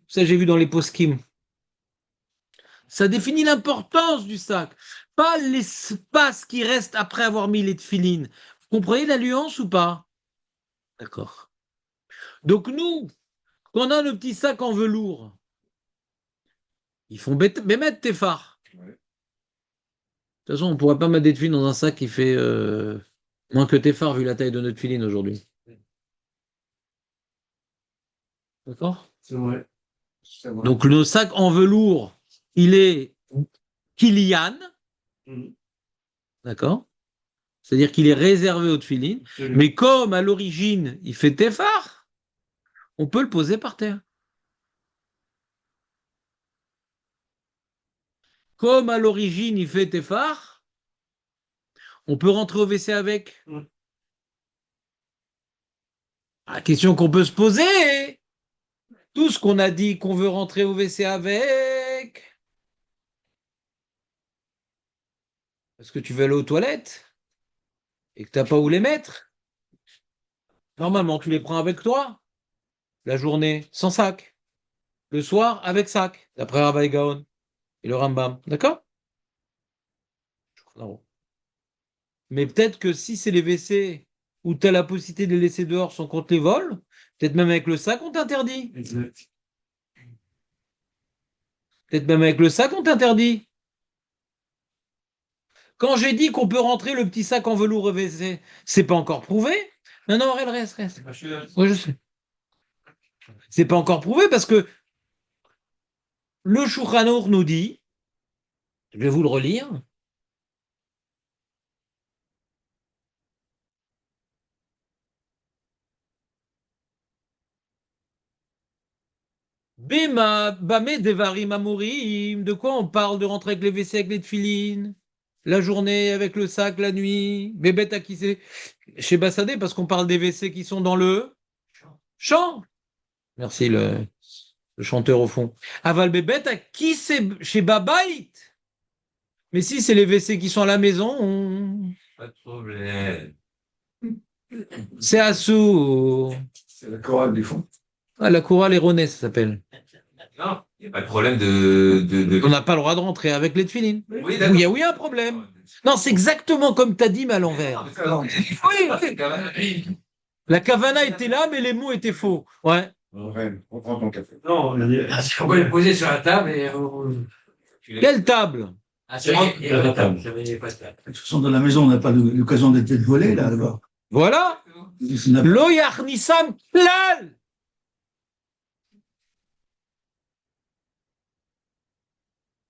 Ça, j'ai vu dans les poskim. Ça définit l'importance du sac, pas l'espace qui reste après avoir mis les tefilines. Vous comprenez la nuance ou pas? D'accord. Donc nous, quand on a nos petits sacs en velours, ils font mettre tes phares. De toute façon, on ne pourrait pas mettre des tefilines dans un sac qui fait moins que tes phares vu la taille de notre filine aujourd'hui. D'accord? C'est vrai. Donc nos sacs en velours, il est Kilian. Mhm. D'accord? C'est-à-dire qu'il est réservé aux tefilines. Mais comme à l'origine, il fait téphar, on peut le poser par terre. Comme à l'origine, il fait téphar, on peut rentrer au WC avec. Mm. La question qu'on peut se poser, tout ce qu'on a dit qu'on veut rentrer au WC avec, parce que tu veux aller aux toilettes et que tu n'as pas où les mettre, normalement, tu les prends avec toi, la journée, sans sac, le soir, avec sac, d'après Rabbi Gaon et le Rambam. D'accord? Non. Mais peut-être que si c'est les WC où tu as la possibilité de les laisser dehors sans qu'on te les vole, peut-être même avec le sac, on t'interdit. Exact. Peut-être même avec le sac, on t'interdit. Quand j'ai dit qu'on peut rentrer le petit sac en velours au WC, c'est pas encore prouvé. Non, non, reste. Oui, je sais. C'est pas encore prouvé parce que le Shulchan Aruch nous dit, je vais vous le relire, Bema, Bame Devarim Amurim, de quoi on parle de rentrer avec les WC avec les tefilines, la journée avec le sac, la nuit, Bébête à qui c'est chez Bassadé, parce qu'on parle des WC qui sont dans le champ. Merci le chanteur au fond. Aval Bébête à qui c'est chez Babait. Mais si c'est les WC qui sont à la maison, Pas de problème. c'est Assou. C'est la chorale du fond. Ah, la chorale erronée, ça s'appelle. Non, il n'y a pas de problème On n'a pas le droit de rentrer avec les tefilines. Oui, Oui, un problème. Non, c'est exactement comme tu as dit, mais à l'envers. Oui. La kavana était là, mais les mots étaient faux. Ouais. Ouais, on prend ton café. Non, il y a des- On peut les poser sur la table et. Quelle table? Ah, c'est vrai, il y a pas de table. Il y avait pas de table. De toute façon, dans la maison, on n'a pas l'occasion d'être volé, là, d'abord. Voilà. Lo yachnisam klal.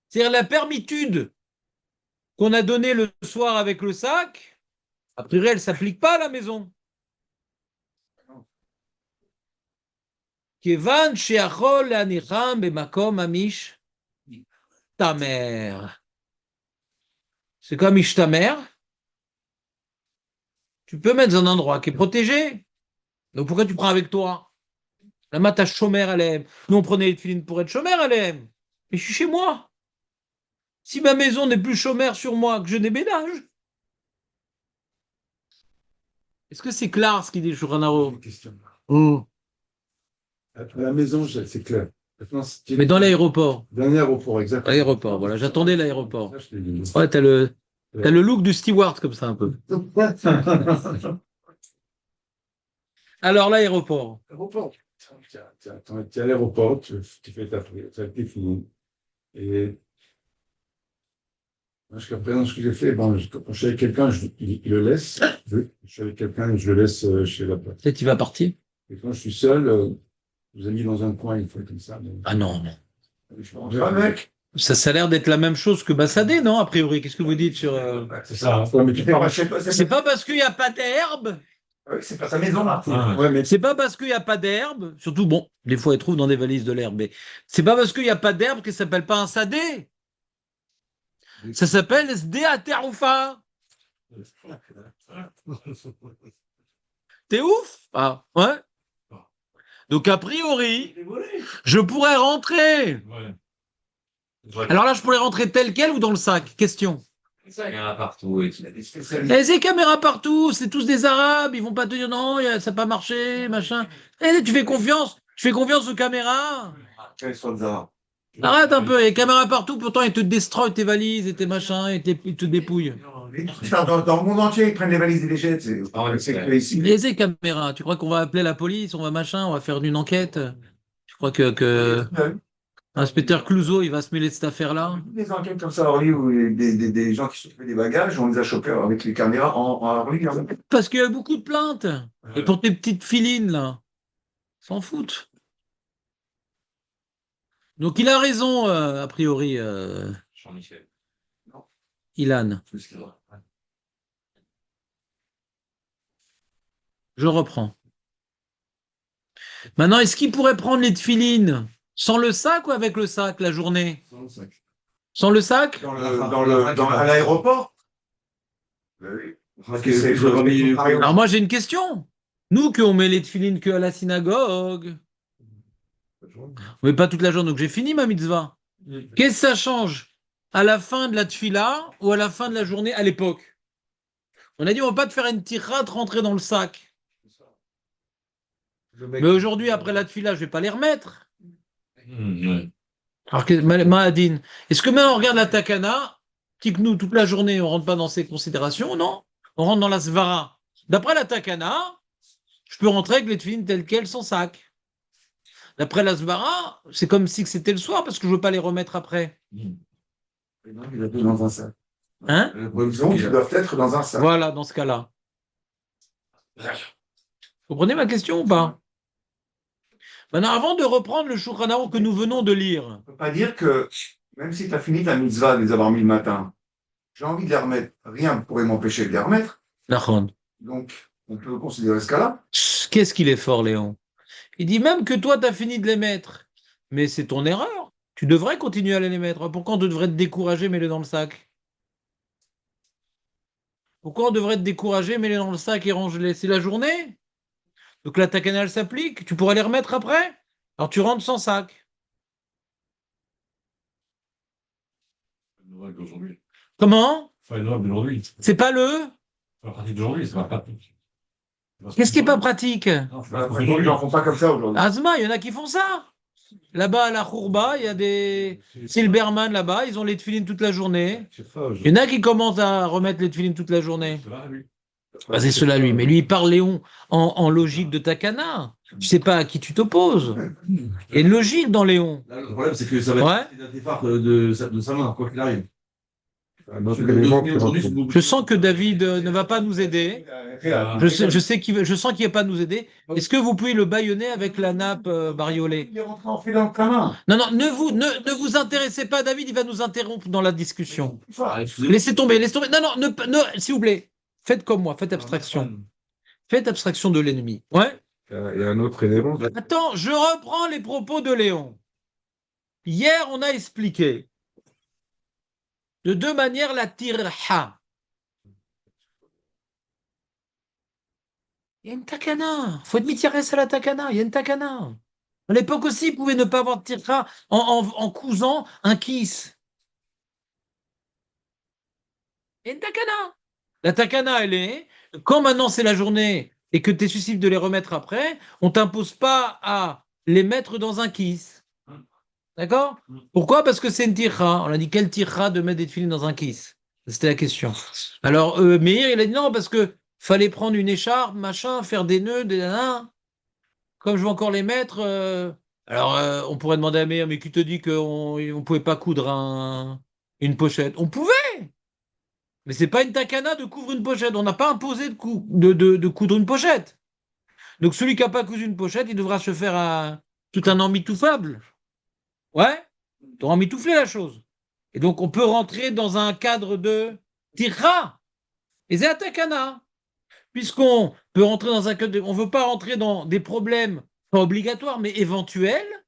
C'est-à-dire la permitude qu'on a donnée le soir avec le sac, a priori, elle ne s'applique pas à la maison. Kevan sheachol lanicham bemakom amish tamer. C'est comme ishtamer. Tu peux mettre dans un endroit qui est protégé. Donc pourquoi tu prends avec toi? La mata chomer elle aime. Nous on prenait les filines pour être chomer elle aime. Mais je suis chez moi. Si ma maison n'est plus chômeur sur moi, que je déménage. Est-ce que c'est clair ce qu'il dit Shulchan Aruch? Une question. Oh. À la maison, c'est clair. Maintenant, Mais dans l'aéroport. Dans l'aéroport, exactement. L'aéroport, voilà. J'attendais l'aéroport. Ça, je l'ai dit. Ouais, t'as le look du steward comme ça un peu. Alors l'aéroport. Aéroport. Tu es à l'aéroport, tu fais ta fini. Et moi, jusqu'à présent, ce que j'ai fait, bon, quand je suis avec quelqu'un, il le laisse. Je suis avec quelqu'un et je le laisse chez la place. Peut-être il va partir. Et quand je suis seul, je vous ai mis dans un coin, il faut comme ça. Mais... Ah non, non. Je pense pas, mec. Ça a l'air d'être la même chose que Bassadé, non, a priori? Qu'est-ce que vous dites sur... C'est ça. Ouais, mais tu C'est parles. pas, je sais pas, C'est pas parce qu'il n'y a pas d'herbe. c'est pas sa maison, là. Ah, Ouais, mais C'est pas parce qu'il n'y a pas d'herbe. Surtout, bon, des fois, ils trouvent dans des valises de l'herbe. Mais c'est pas parce qu'il n'y a pas d'herbe que ça s'appelle pas un sadé. Ça s'appelle Sdea Teroufa. T'es ouf? Ah, ouais. Donc, a priori, je pourrais rentrer. ouais. Alors là, je pourrais rentrer tel quel ou dans le sac? Question. Caméra partout et tout. Il a des spécialistes. Et ces caméras partout, c'est tous des Arabes, ils vont pas te dire non, ça n'a pas marché, machin. Tu fais confiance aux caméras. Quels sont les Arabes? Arrête un peu, les caméras partout, pourtant ils te destroyent tes valises et tes machins, ils te dépouillent. Dans le monde entier, ils prennent les valises et les jettent. C'est que ici. Les caméras, tu crois qu'on va appeler la police, on va machin, on va faire une enquête? Tu crois que inspecteur Clouseau, il va se mêler de cette affaire-là? Des enquêtes comme ça à Orly où des gens qui s'occupaient des bagages, on les a chopés avec les caméras en Orly. Parce qu'il y a beaucoup de plaintes. Et pour tes petites filines, là, s'en foutent. Donc il a raison, a priori, Jean-Michel. Ilan. Je reprends. Maintenant, est-ce qu'il pourrait prendre les tefilines sans le sac ou avec le sac la journée? Sans le sac? À l'aéroport? Oui. Parce que je remets- Alors moi, j'ai une question. Nous, qu'on met les tefilines que à la synagogue, mais pas toute la journée, donc j'ai fini ma mitzvah. Qu'est-ce que ça change à la fin de la tefila ou à la fin de la journée à l'époque? On a dit, on va pas te faire une tirade rentrer dans le sac. Mais aujourd'hui, après la tefila, je vais pas les remettre. Ouais. Alors que Mahadine, est-ce que maintenant on regarde la takana, dit que nous, toute la journée, on rentre pas dans ces considérations, non? On rentre dans la svara. D'après la takana, je peux rentrer avec les tefilines telles quelles sans sac. D'après la svara, c'est comme si c'était le soir parce que je veux pas les remettre après. Il a été dans un sac. Hein? Donc, ils doivent être dans un sac. Voilà, dans ce cas-là. Vous comprenez ma question ou pas? Maintenant, avant de reprendre le Shulchan Aruch que nous venons de lire, On ne peut pas dire que, même si tu as fini ta mitzvah de les avoir mis le matin, j'ai envie de les remettre. Rien ne pourrait m'empêcher de les remettre. Nachon. Donc, on peut considérer ce cas-là. Qu'est-ce qu'il est fort, Léon? Il dit même que toi, tu as fini de les mettre. Mais c'est ton erreur. Tu devrais continuer à les mettre. Pourquoi on devrait te décourager, mets-les dans le sac? Pourquoi on devrait te décourager, mets-les dans le sac et range-les? C'est la journée. Donc la takana, elle s'applique. Tu pourras les remettre après. Alors tu rentres sans sac. Noël d'aujourd'hui. Comment? Enfin, Noël d'aujourd'hui. C'est pas le... C'est pas pratique d'aujourd'hui, c'est pas pratique. Qu'est-ce qui est pas pratique? Non, c'est pas Après, pratique ils n'en font pas comme ça aujourd'hui. Asma, il y en a qui font ça. Là-bas, à la Khourba, il y a des Silberman là-bas, ils ont les tefilines toute la journée. Il y en a qui commencent à remettre les tefilines toute la journée. C'est là, lui. Bah, c'est cela, lui. Mais lui, il parle, Léon, en logique de Takana. Tu sais pas à qui tu t'opposes. Il y a une logique dans Léon. Là, le problème, c'est que ça va être des phares de sa main, quoi qu'il arrive. Un autre élément qui Aujourd'hui, rentre. c'est Je sens que David ne va pas nous aider. Je sens qu'il va pas nous aider. Est-ce que vous pouvez le bâillonner avec la nappe bariolée? Il est rentré en fait dans le canard. Non, non, ne vous intéressez pas, David, il va nous interrompre dans la discussion. Ah, excusez-moi. Laissez tomber, laissez tomber. Non, non, s'il vous plaît, faites comme moi, faites abstraction. Faites abstraction de l'ennemi. Ouais. Il y a un autre élément. Attends, je reprends les propos de Léon. Hier, on a expliqué de deux manières la tirha. Il y a une takana. Faut être mityares à la takana. Il y a une takana. À l'époque aussi, ils pouvaient ne pas avoir de tirha en cousant un kiss. Il y a une takana. La takana, elle est, quand maintenant c'est la journée et que tu es susceptible de les remettre après, on t'impose pas à les mettre dans un kiss. D'accord? Pourquoi? Parce que c'est une tirha. On a dit quelle tirha de mettre des filines dans un kiss? C'était la question. Alors, Meir, il a dit non, parce que fallait prendre une écharpe, machin, faire des nœuds, des nanas. Comme je vais encore les mettre. Alors, on pourrait demander à Meir, mais qui te dit qu'on ne pouvait pas coudre une pochette? On pouvait! Mais c'est pas une takana de couvrir une pochette. On n'a pas imposé de coudre une pochette. Donc, celui qui n'a pas cousu une pochette, il devra se faire tout un emmitouflable. Ouais? Tu auras emmitouflé la chose. Et donc, on peut rentrer dans un cadre de tirra. Et c'est la takana. Puisqu'on peut rentrer dans un cadre on ne veut pas rentrer dans des problèmes pas obligatoires, mais éventuels.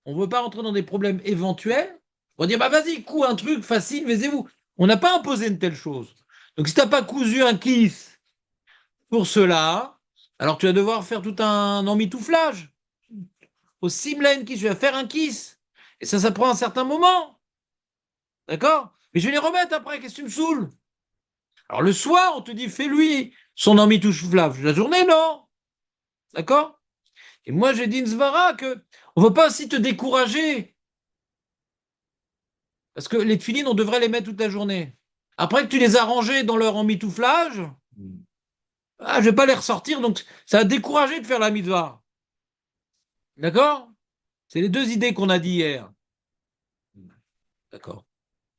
On ne veut pas rentrer dans des problèmes éventuels. On va dire, bah vas-y, couds un truc facile, baisez-vous. On n'a pas imposé une telle chose. Donc, si tu n'as pas cousu un kiss pour cela, alors tu vas devoir faire tout un emmitouflage. Au simlaine kiss, tu vas faire un kiss. Et ça prend un certain moment. D'accord? Mais je vais les remettre après, qu'est-ce que tu me saoules? Alors, le soir, on te dit, fais-lui son emmitouflage. La journée, non. D'accord? Et moi, j'ai dit une svara que on ne veut pas aussi te décourager. Parce que les tefilines, on devrait les mettre toute la journée. Après que tu les as rangés dans leur emmitouflage, je ne vais pas les ressortir, donc ça a découragé de faire la mitzvah. D'accord? C'est les deux idées qu'on a dit hier. D'accord.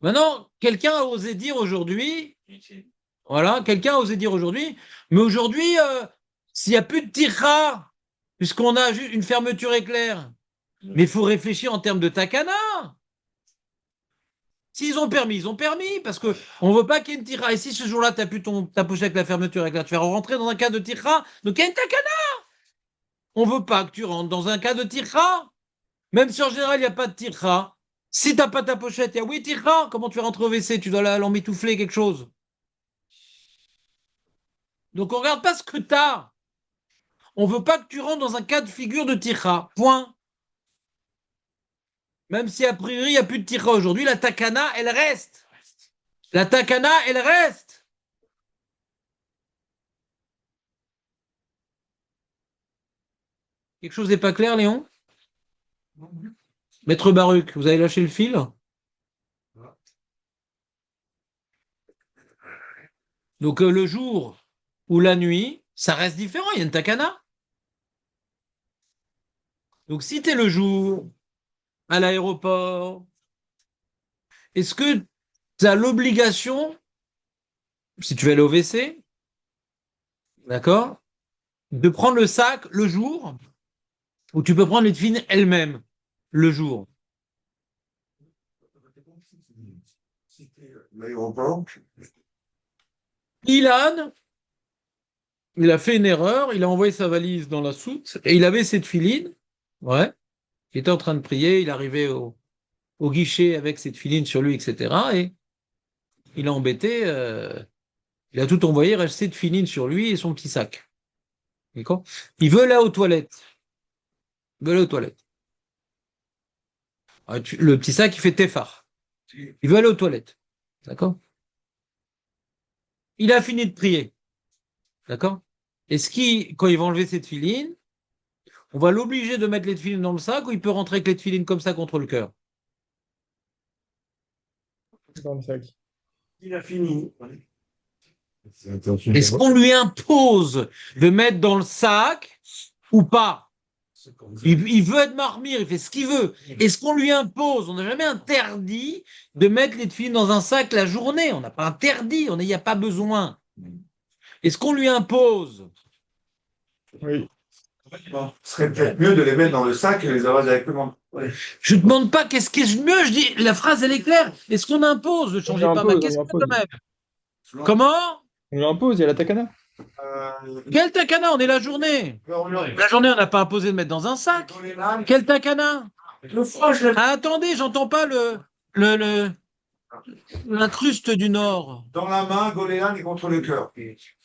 Maintenant, quelqu'un a osé dire aujourd'hui, voilà, quelqu'un a osé dire aujourd'hui, mais aujourd'hui, s'il n'y a plus de tirra, puisqu'on a juste une fermeture éclair, mais il faut réfléchir en termes de takana. S'ils ont permis, ils ont permis, parce qu'on ne veut pas qu'il y ait une tirra. Et si ce jour-là, tu n'as plus ta pochette avec la fermeture éclair, tu vas rentrer dans un cas de tirra, donc il y a une takana. On ne veut pas que tu rentres dans un cas de tirra, même si en général, il n'y a pas de tirra. Si tu n'as pas ta pochette, il y a oui, tirra. Comment tu vas rentrer au WC? Tu dois l'emmitoufler quelque chose. Donc on ne regarde pas ce que tu as. On ne veut pas que tu rentres dans un cas de figure de tirra. Point. Même si a priori, il n'y a plus de tirra aujourd'hui, la takana, elle reste. La takana, elle reste. Quelque chose n'est pas clair, Léon? Maître Baruch, vous avez lâché le fil? Donc le jour ou la nuit, ça reste différent, il y a une takana. Donc si tu es le jour à l'aéroport, est-ce que tu as l'obligation, si tu vas aller au WC, d'accord, de prendre le sac le jour, ou tu peux prendre les tefilines elles-mêmes le jour? L'aéroport. Ilan, il a fait une erreur, il a envoyé sa valise dans la soute, et il avait cette filine, ouais, il était en train de prier, il arrivait au guichet avec cette filine sur lui, etc. Et il a embêté, il a tout envoyé, il reste cette filine sur lui et son petit sac. D'accord? Il veut aller aux toilettes. Il veut aller aux toilettes. Ah, le petit sac, il fait tefar. Il veut aller aux toilettes. D'accord? Il a fini de prier. D'accord? Et quand il va enlever cette filine, on va l'obliger de mettre les filines dans le sac ou il peut rentrer avec les filines comme ça contre le cœur? Dans le sac. Il a fini. Est-ce qu'on lui impose de mettre dans le sac ou pas? Il veut être marmire, il fait ce qu'il veut. Est-ce qu'on lui impose? On n'a jamais interdit de mettre les tefilines dans un sac la journée. On n'a pas interdit, il n'y a pas besoin. Est-ce qu'on lui impose? Oui. Ce serait peut-être mieux de les mettre dans le sac et les avoir directement. Je ne demande pas qu'est-ce qui est mieux, je dis, la phrase elle est claire. Est-ce qu'on impose? Ne changez pas ma question quand même. Comment? On lui impose, il y a la takana. Quel takana? On est la journée. La journée, on n'a pas imposé de mettre dans un sac. Quel takana? Ah, attendez, j'entends pas l'incruste du Nord. Dans la main, Goléan est contre le cœur.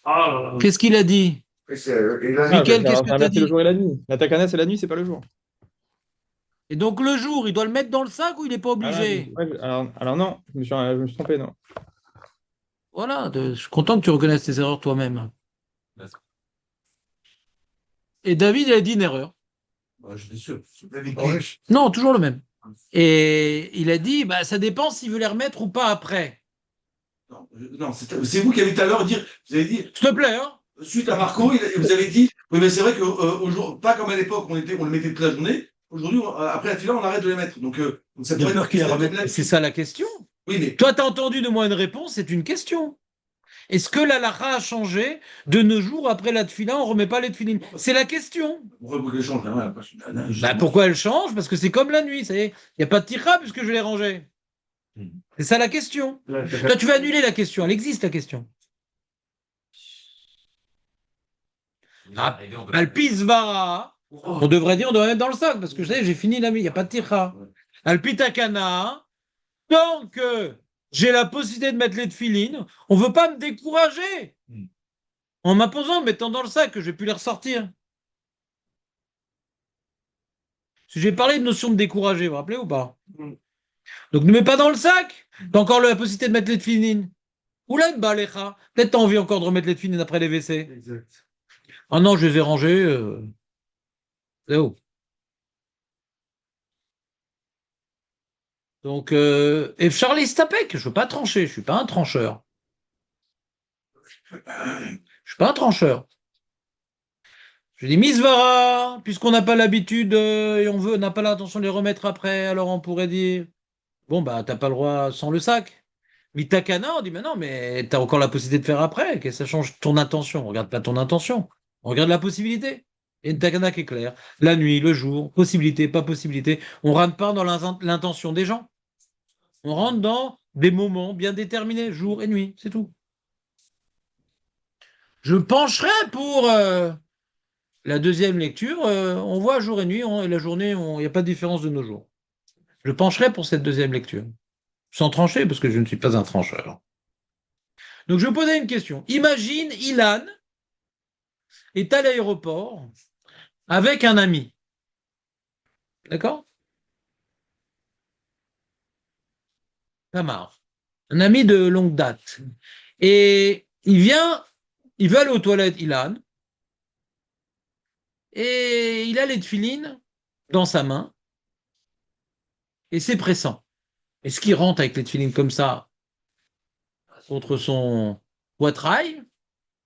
Ah là là. Qu'est-ce qu'il a dit? Mickaël, qu'est-ce que tu as dit? Le jour et la nuit. La takana, c'est la nuit, c'est pas le jour. Et donc le jour, il doit le mettre dans le sac ou il n'est pas obligé? Ouais, alors non, je me suis trompé, non. Voilà, je suis content que tu reconnaisses tes erreurs toi-même. Et David, il a dit une erreur. Je suis sûr. Non, toujours le même. Et il a dit, bah, ça dépend s'il veut les remettre ou pas après. Non, c'est vous qui avez tout à l'heure dit, vous avez dit, S'il te plaît, hein? suite à Marco, vous avez dit, oui, mais c'est vrai qu'aujourd'hui, pas comme à l'époque, on le mettait toute la journée. Aujourd'hui, après la fila, on arrête de les mettre. Donc ça pourrait être. C'est ça la question. Oui, mais Toi, tu as entendu de moi une réponse, c'est une question. Est-ce que la lara a changé de nos jours après la tefila, on ne remet pas les tefilines? C'est la question. pourquoi vous voulez changer Bah, pourquoi elle change? Parce que c'est comme la nuit, ça y est. Il n'y a pas de tira puisque je l'ai rangée. C'est ça la question. Toi, tu vas annuler la question. Elle existe, la question. Ah, Alpisvara, on devrait dire on doit mettre dans le sac parce que je sais, j'ai fini la nuit, il n'y a pas de tira. Alpitakana, tant que j'ai la possibilité de mettre les tefilines, on ne veut pas me décourager en m'imposant de mettre dans le sac que je vais plus les ressortir. Si j'ai parlé de notion de décourager, vous vous rappelez ou pas? Donc ne mets pas dans le sac. T'as encore la possibilité de mettre les tefilines. Oula, une balécha. Peut-être t'as envie encore de remettre les tefilines après les WC. Exact. Ah non, je les ai rangés. C'est où? Donc, et Charlie Stapek, je veux pas trancher, je suis pas un trancheur. Je suis pas un trancheur. Je dis Misvara, puisqu'on n'a pas l'habitude et on n'a pas l'intention de les remettre après, alors on pourrait dire bon bah t'as pas le droit sans le sac. Mitakana, on dit mais non, mais t'as encore la possibilité de faire après, que ça change ton intention. On regarde pas ton intention, on regarde la possibilité. Et une takana qui est claire. La nuit, le jour, possibilité, pas possibilité. On rentre pas dans l'intention des gens. On rentre dans des moments bien déterminés, jour et nuit, c'est tout. Je pencherai pour la deuxième lecture. On voit jour et nuit, et la journée, il n'y a pas de différence de nos jours. Je pencherai pour cette deuxième lecture. Sans trancher, parce que je ne suis pas un trancheur. Donc je posais une question. Imagine, Ilan est à l'aéroport avec un ami. D'accord? Tamar. Un ami de longue date. Et il veut aller aux toilettes, Ilan, et il a les tefilines dans sa main, et c'est pressant. Est-ce qu'il rentre avec les tefilines comme ça contre son poitrail,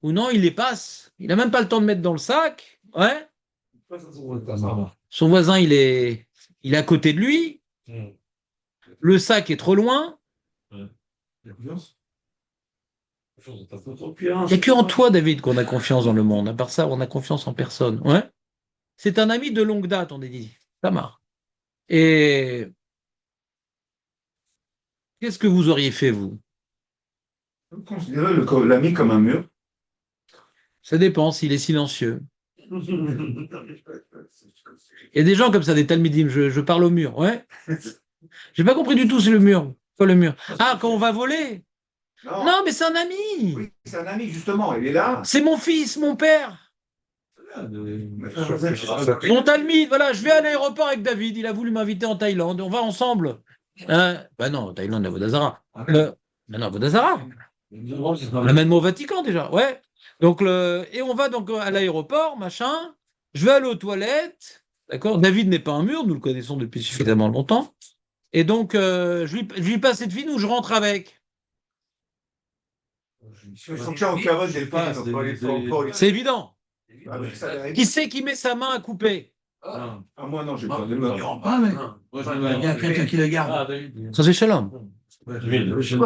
ou non, il les passe? Il n'a même pas le temps de mettre dans le sac. Ouais. Son voisin, il est à côté de lui. Le sac est trop loin. Il n'y a que en toi, David, qu'on a confiance dans le monde. À part ça, on a confiance en personne. Ouais. C'est un ami de longue date, on a dit. Ça marche. Et qu'est-ce que vous auriez fait, vous? Vous considérez l'ami comme un mur? Ça dépend s'il est silencieux. Il y a des gens comme ça, des talmidim, je parle au mur. Ouais. J'ai pas compris du tout, c'est le mur. Quoi le mur? Ah, quand on va voler? Non, mais c'est un ami. Oui, c'est un ami, justement, il est là. C'est mon fils, mon père. Mon talmide, voilà, je vais à l'aéroport avec David. Il a voulu m'inviter en Thaïlande. On va ensemble. Ben non, Thaïlande, à Vodazara. Ben non, Vodazara. On l'amène au Vatican déjà. Ouais. Donc, et on va donc à l'aéroport, machin. Je vais aller aux toilettes. D'accord? David n'est pas un mur, nous le connaissons depuis suffisamment longtemps. Et donc, je lui passe cette fille où je rentre avec. C'est évident. Qui c'est qui met sa main à couper? Ah, moi, non, j'ai pas de Il meubles. rentre pas, mais Moi, je il y a quelqu'un qui le garde. Ça c'est shalom.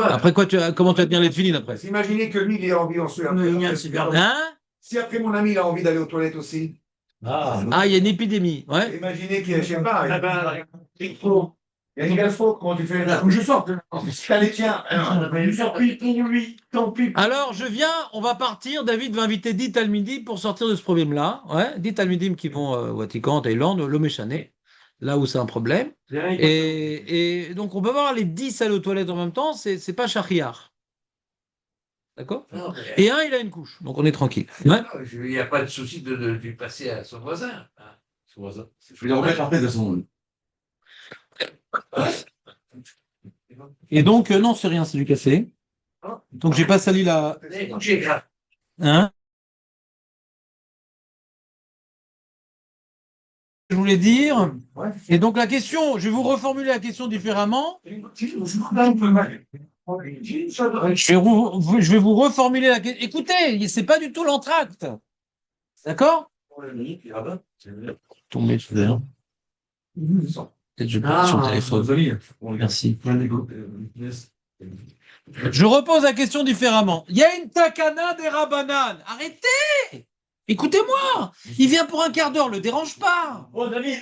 Après quoi, comment tu vas tenir les filines après? Imaginez que lui, il a envie ensuite. Hein? Si après mon ami, il a envie d'aller aux toilettes aussi. Ah, il y a une épidémie. Ouais. Imaginez qu'il y a, je sais pas, Ah ben, il faut. Il y a une galfo, comment tu fais là? je sors. T'as les tiens. Tant pis pour lui, tant pis. Alors, on va partir. David va inviter 10 Talmidim pour sortir de ce problème-là. Ouais, 10 Talmidim qui vont au Vatican, Thaïlande, Lomé-Chané, là où c'est un problème. Et donc, on peut voir les 10 aller aux toilettes en même temps, c'est pas Shahriar. D'accord? Non, mais Et un, il a une couche, donc on est tranquille. Ouais. il n'y a pas de souci de lui passer à son voisin. Je vais les remettre après, de toute façon. Et donc, non, c'est rien, c'est du café. Donc, j'ai pas sali la. J'ai grave. Hein? Je voulais dire. Et donc, la question, je vais vous reformuler la question différemment. Je vais vous reformuler la question. Écoutez, c'est pas du tout l'entracte. D'accord? Tomber sur l'air. Peut-être je vais sur le téléphone. Merci. Je repose la question différemment. Il y a une takana des Rabbanan. Arrêtez! Écoutez-moi! Il vient pour un quart d'heure, le dérange pas. Oh, David.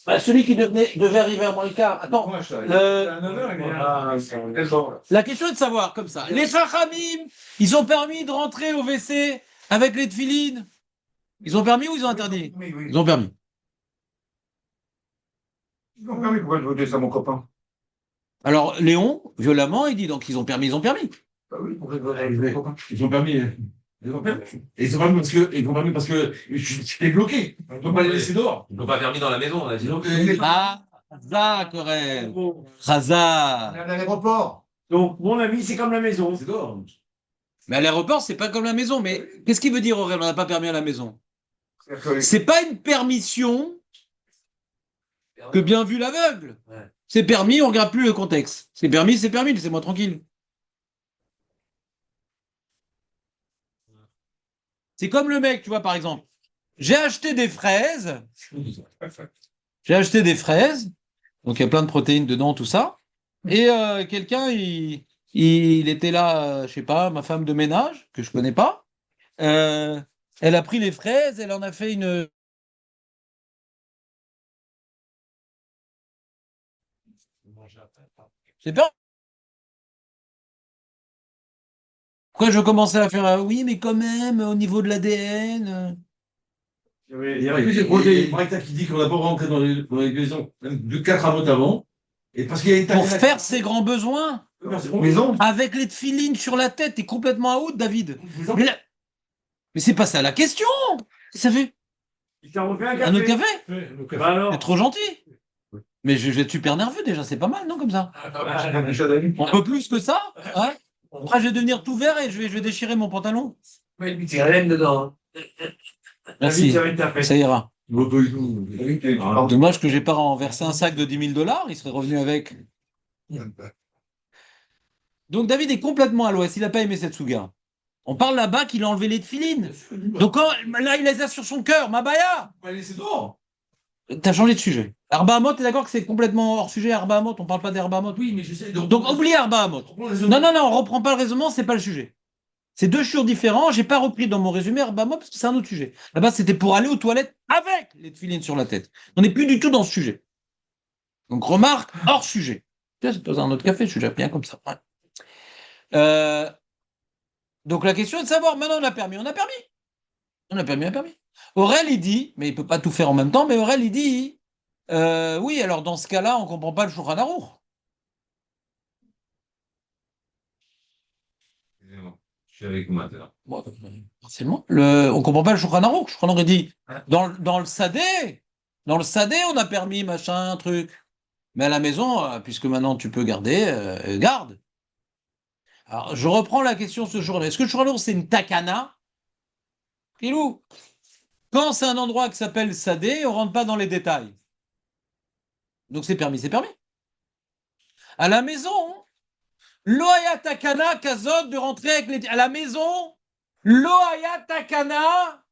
Bah, celui qui devait arriver à moins le quart. Attends. La question est de savoir, comme ça. Les Chachamim, ils ont permis de rentrer au WC avec les tefilines. Ils ont permis ou ils ont interdit? Ils ont permis. Ils ont permis, pourquoi je votais ça, mon copain? Alors, Léon, violemment, il dit donc ils ont permis, ils ont permis. Bah oui, pourquoi je votais mon copain? Ils ont permis. Ils ont permis. Et ils ont permis parce que j'étais bloqué. On ne peut pas les laisser dehors. Ils l'ont pas permis dans la maison, on a dit. Donc, Ah, Chaza, Corel. Chaza. On est à l'aéroport. Donc, mon ami, c'est comme la maison. c'est dehors. Mais à l'aéroport, c'est pas comme la maison. Mais qu'est-ce qu'il veut dire, Aurel? On n'a pas permis à la maison. C'est-à-dire que- C'est pas une permission que bien vu l'aveugle. Ouais. C'est permis, on regarde plus le contexte. C'est permis, laissez-moi tranquille. C'est comme le mec, tu vois, par exemple. J'ai acheté des fraises. Donc il y a plein de protéines dedans, tout ça. Et quelqu'un, il était là, je sais pas, ma femme de ménage, que je connais pas. Elle a pris les fraises, elle en a fait une. C'est pas. Pourquoi je commençais à faire oui, mais quand même, au niveau de l'ADN. Il y a plus de protéines. Bracta qui dit qu'on n'a pas rentré dans les maisons, même de 4 à avant. Et parce qu'il y a une Pour faire ses grands besoins, Maison. avec les tefilines sur la tête, t'es complètement out, David. Mais, mais c'est pas ça la question. Ça fait Il t'a refait un un autre café. café. Bah alors. C'est trop gentil. Mais je vais être super nerveux déjà, c'est pas mal, non, comme ça. Un chat d'amis. On peut plus que ça, hein. Après, je vais devenir tout vert et je vais déchirer mon pantalon. Mais lui, tu rien dedans. Merci, David, t'as fait. ça ira. Ah, Dommage que j'ai pas renversé un sac de 10 000 $, il serait revenu avec. Donc David est complètement à l'ouest, il n'a pas aimé cette souga. On parle là-bas qu'il a enlevé les tefilines. Donc là, il les a sur son cœur, Mabaya. On va laisser dehors. T'as changé de sujet. Arba Hamot, t'es d'accord que c'est complètement hors sujet, Arba Hamot, on parle pas d'Arba Hamot. Oui, mais j'essaie de. Donc oublie Arba Hamot. Non, on reprend pas le raisonnement, c'est pas le sujet. C'est deux chures différents, j'ai pas repris dans mon résumé Arba Hamot parce que c'est un autre sujet. Là-bas, c'était pour aller aux toilettes avec les tefilines sur la tête. On n'est plus du tout dans ce sujet. Donc remarque, hors sujet. Tiens, c'est dans un autre café, je suis déjà bien comme ça. Ouais. Donc la question est de savoir, maintenant on a permis. Aurel, il dit, mais il peut pas tout faire en même temps, mais Aurel, il dit, oui, alors dans ce cas-là, on comprend pas le Shulchan Aruch. Excusez-moi, je suis avec vous maintenant. Bon, partiellement. On comprend pas le Shulchan Aruch. Le Shulchan Aruch, il dit, dans le Sadé, on a permis machin, truc. Mais à la maison, puisque maintenant tu peux garder, garde. Alors, je reprends la question ce jour-là. Est-ce que le Shulchan Aruch, c'est une takana? Pilou. Quand c'est un endroit qui s'appelle Sadé, on rentre pas dans les détails. Donc c'est permis. À la maison, Loya Takana Kazot de rentrer avec les. À la maison, Lo haya takana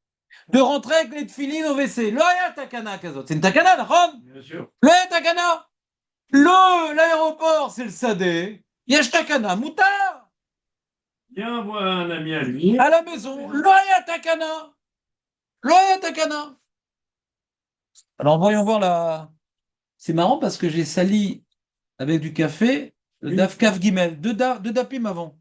de rentrer avec les tefilines au WC. Lo haya takana kazot. C'est une takana, d'accord? Bien sûr. Lo haya takana. L'aéroport, c'est le Sadeh. Yesh takana, moutar. Viens voir un ami à lui. À la maison, lo haya takana. Lo haya takana. Alors, voyons voir la... C'est marrant parce que j'ai sali avec du café le daf kaf gimel. Deux dapim avant.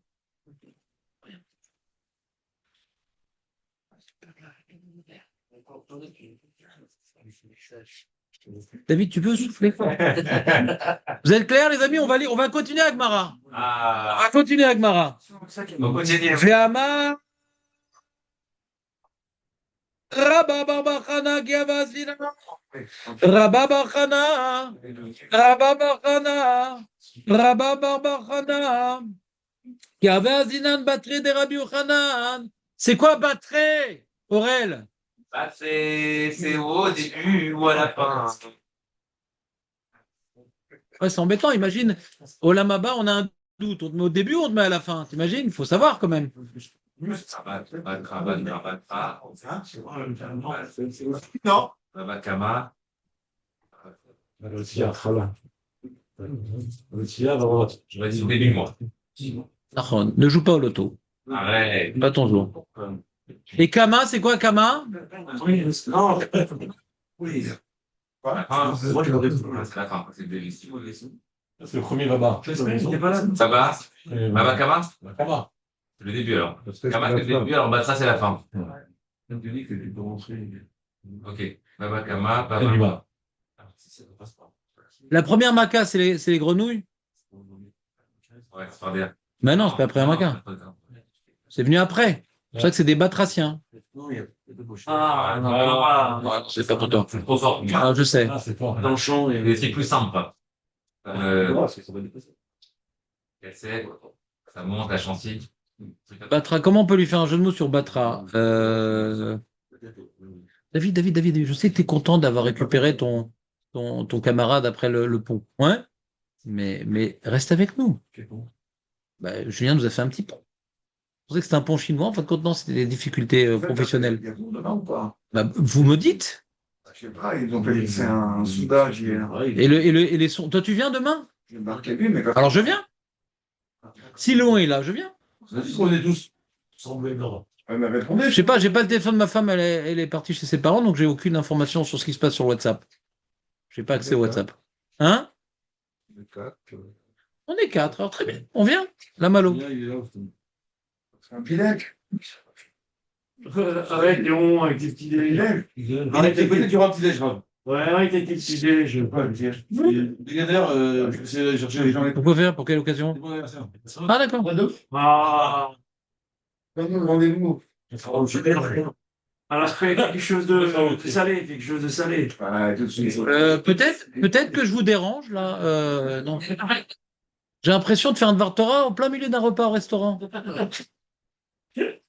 David, tu peux souffler? Vous êtes clairs, les amis? On va continuer avec Mara. On Ah, va continuer avec Mara. on continue. Ve'amar Rabba Barbachana Giavazina. Rabba Barbachana. Rabba Barbachana. Rabba Barbachana. Giavazinan Batre de Rabbi Yochanan. C'est quoi Batre, Aurel? Bah, c'est au début ou à la fin. Ouais, c'est embêtant, imagine. Au Lamaba, on a un doute. On te met au début ou on te met à la fin? T'imagines? Il faut savoir quand même. Non. Rabakama. J'aurais dit au début, moi. Nahon, ne joue pas au loto. Arrête. Pas ton jour. Et Kama, c'est quoi Kama? Non. Oui. Ah, c'est la fin. C'est le début. C'est le premier là-bas. Ça va? Rabakama? Kama. C'est le début alors. Kama, c'est le début, alors Batra, c'est la fin. Ok. Rabakama, Baba. La première maca, c'est les grenouilles? Ouais, c'est pas bien. Mais non, c'est pas la première maca. C'est venu après. C'est pour ça que c'est des batraciens. Ah, non, Ouais, c'est pas pour toi. C'est trop fort. Ah, je sais. Ah, c'est fort. dans le champ. Des trucs plus simples. Cassette, ça monte, la chantilly. Batra, comment on peut lui faire un jeu de mots sur Batra? David, je sais que tu es content d'avoir récupéré ton camarade après le pont. Ouais? Mais reste avec nous. Bah, Julien nous a fait un petit pont. Vous pensez que c'était un pont chinois? En fin de compte, non, c'était des difficultés professionnelles. Il y a tout dedans ou pas? Bah, vous me dites. Je sais pas, ils ont fait un soudage hier. Et les sons. Toi, tu viens demain? J'ai marqué lui, mais quand Alors, je viens. Si Léon est là, je viens. On est tous. elle m'a répondu. Je sais pas, j'ai pas le téléphone de ma femme, elle est partie chez ses parents, donc j'ai aucune information sur ce qui se passe sur WhatsApp. J'ai pas accès au WhatsApp. Hein? On est quatre, alors très bien. On vient? La Malo. C'est un pilec. Arrête, Léon, avec tes petits déj. Arrête, peut-être qu'il y aura un petit déj, grave. Ouais, arrête avec tes petits déj, je veux pas le dire. Brigadère, je vais essayer d'aller chercher les gens. Pourquoi faire? Pour quelle occasion? C'est bon anniversaire. Ah, d'accord. Ah, Donne-nous rendez-vous. alors fais quelque chose de salé, quelque chose de salé. Ouais, tout de suite. Peut-être que je vous dérange, là. Non. J'ai l'impression de faire un Dvar Torah au plein milieu d'un repas au restaurant.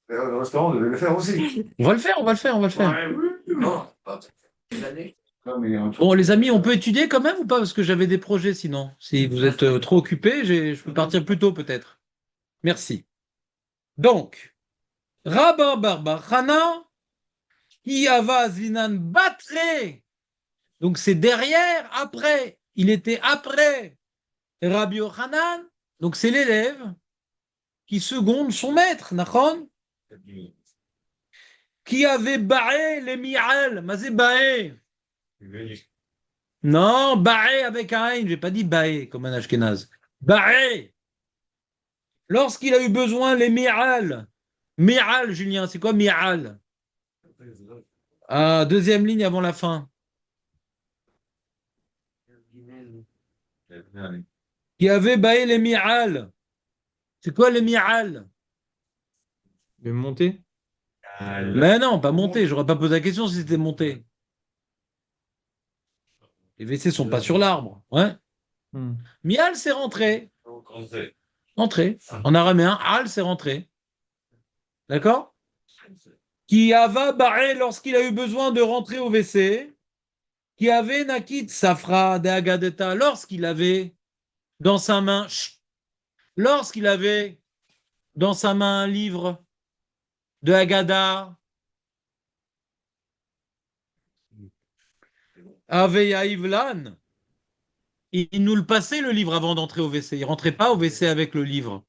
Le restaurant devait le faire aussi. On va le faire. Ouais, oui. Non, mais Bon, les amis, on peut étudier quand même ou pas? Parce que j'avais des projets sinon. Si vous êtes trop occupés, je peux partir plus tôt peut-être. Merci. Donc, Rabba Barba Chana, Iava Zinan Batre. Donc c'est derrière, après. Il était après Rabbi Yochanan. Donc c'est l'élève qui seconde son maître, Nachon, qui avait baé les mi'al. Mazé baé. Non, baé avec un Aïn, j'ai pas dit baé comme un Ashkenaz. Baé. Lorsqu'il a eu besoin, les mi'al. Mi'al, Julien, c'est quoi mi'al? Ah, deuxième ligne avant la fin. Qui avait baé les mi'al. C'est quoi les mi'al? De monter. Mais non, pas monter. J'aurais pas posé la question si c'était monté. Les WC sont pas sur l'arbre. Ouais. Mi'al, c'est rentré. Entré. En araméen, al, c'est rentré. D'accord? Qui ava barré lorsqu'il a eu besoin de rentrer au WC. Qui avait nakit safra de agadeta lorsqu'il avait dans sa main. Lorsqu'il avait dans sa main un livre. de Haggadah. Aveya Ivlan. Il nous le passait le livre avant d'entrer au WC. Il rentrait pas au WC avec le livre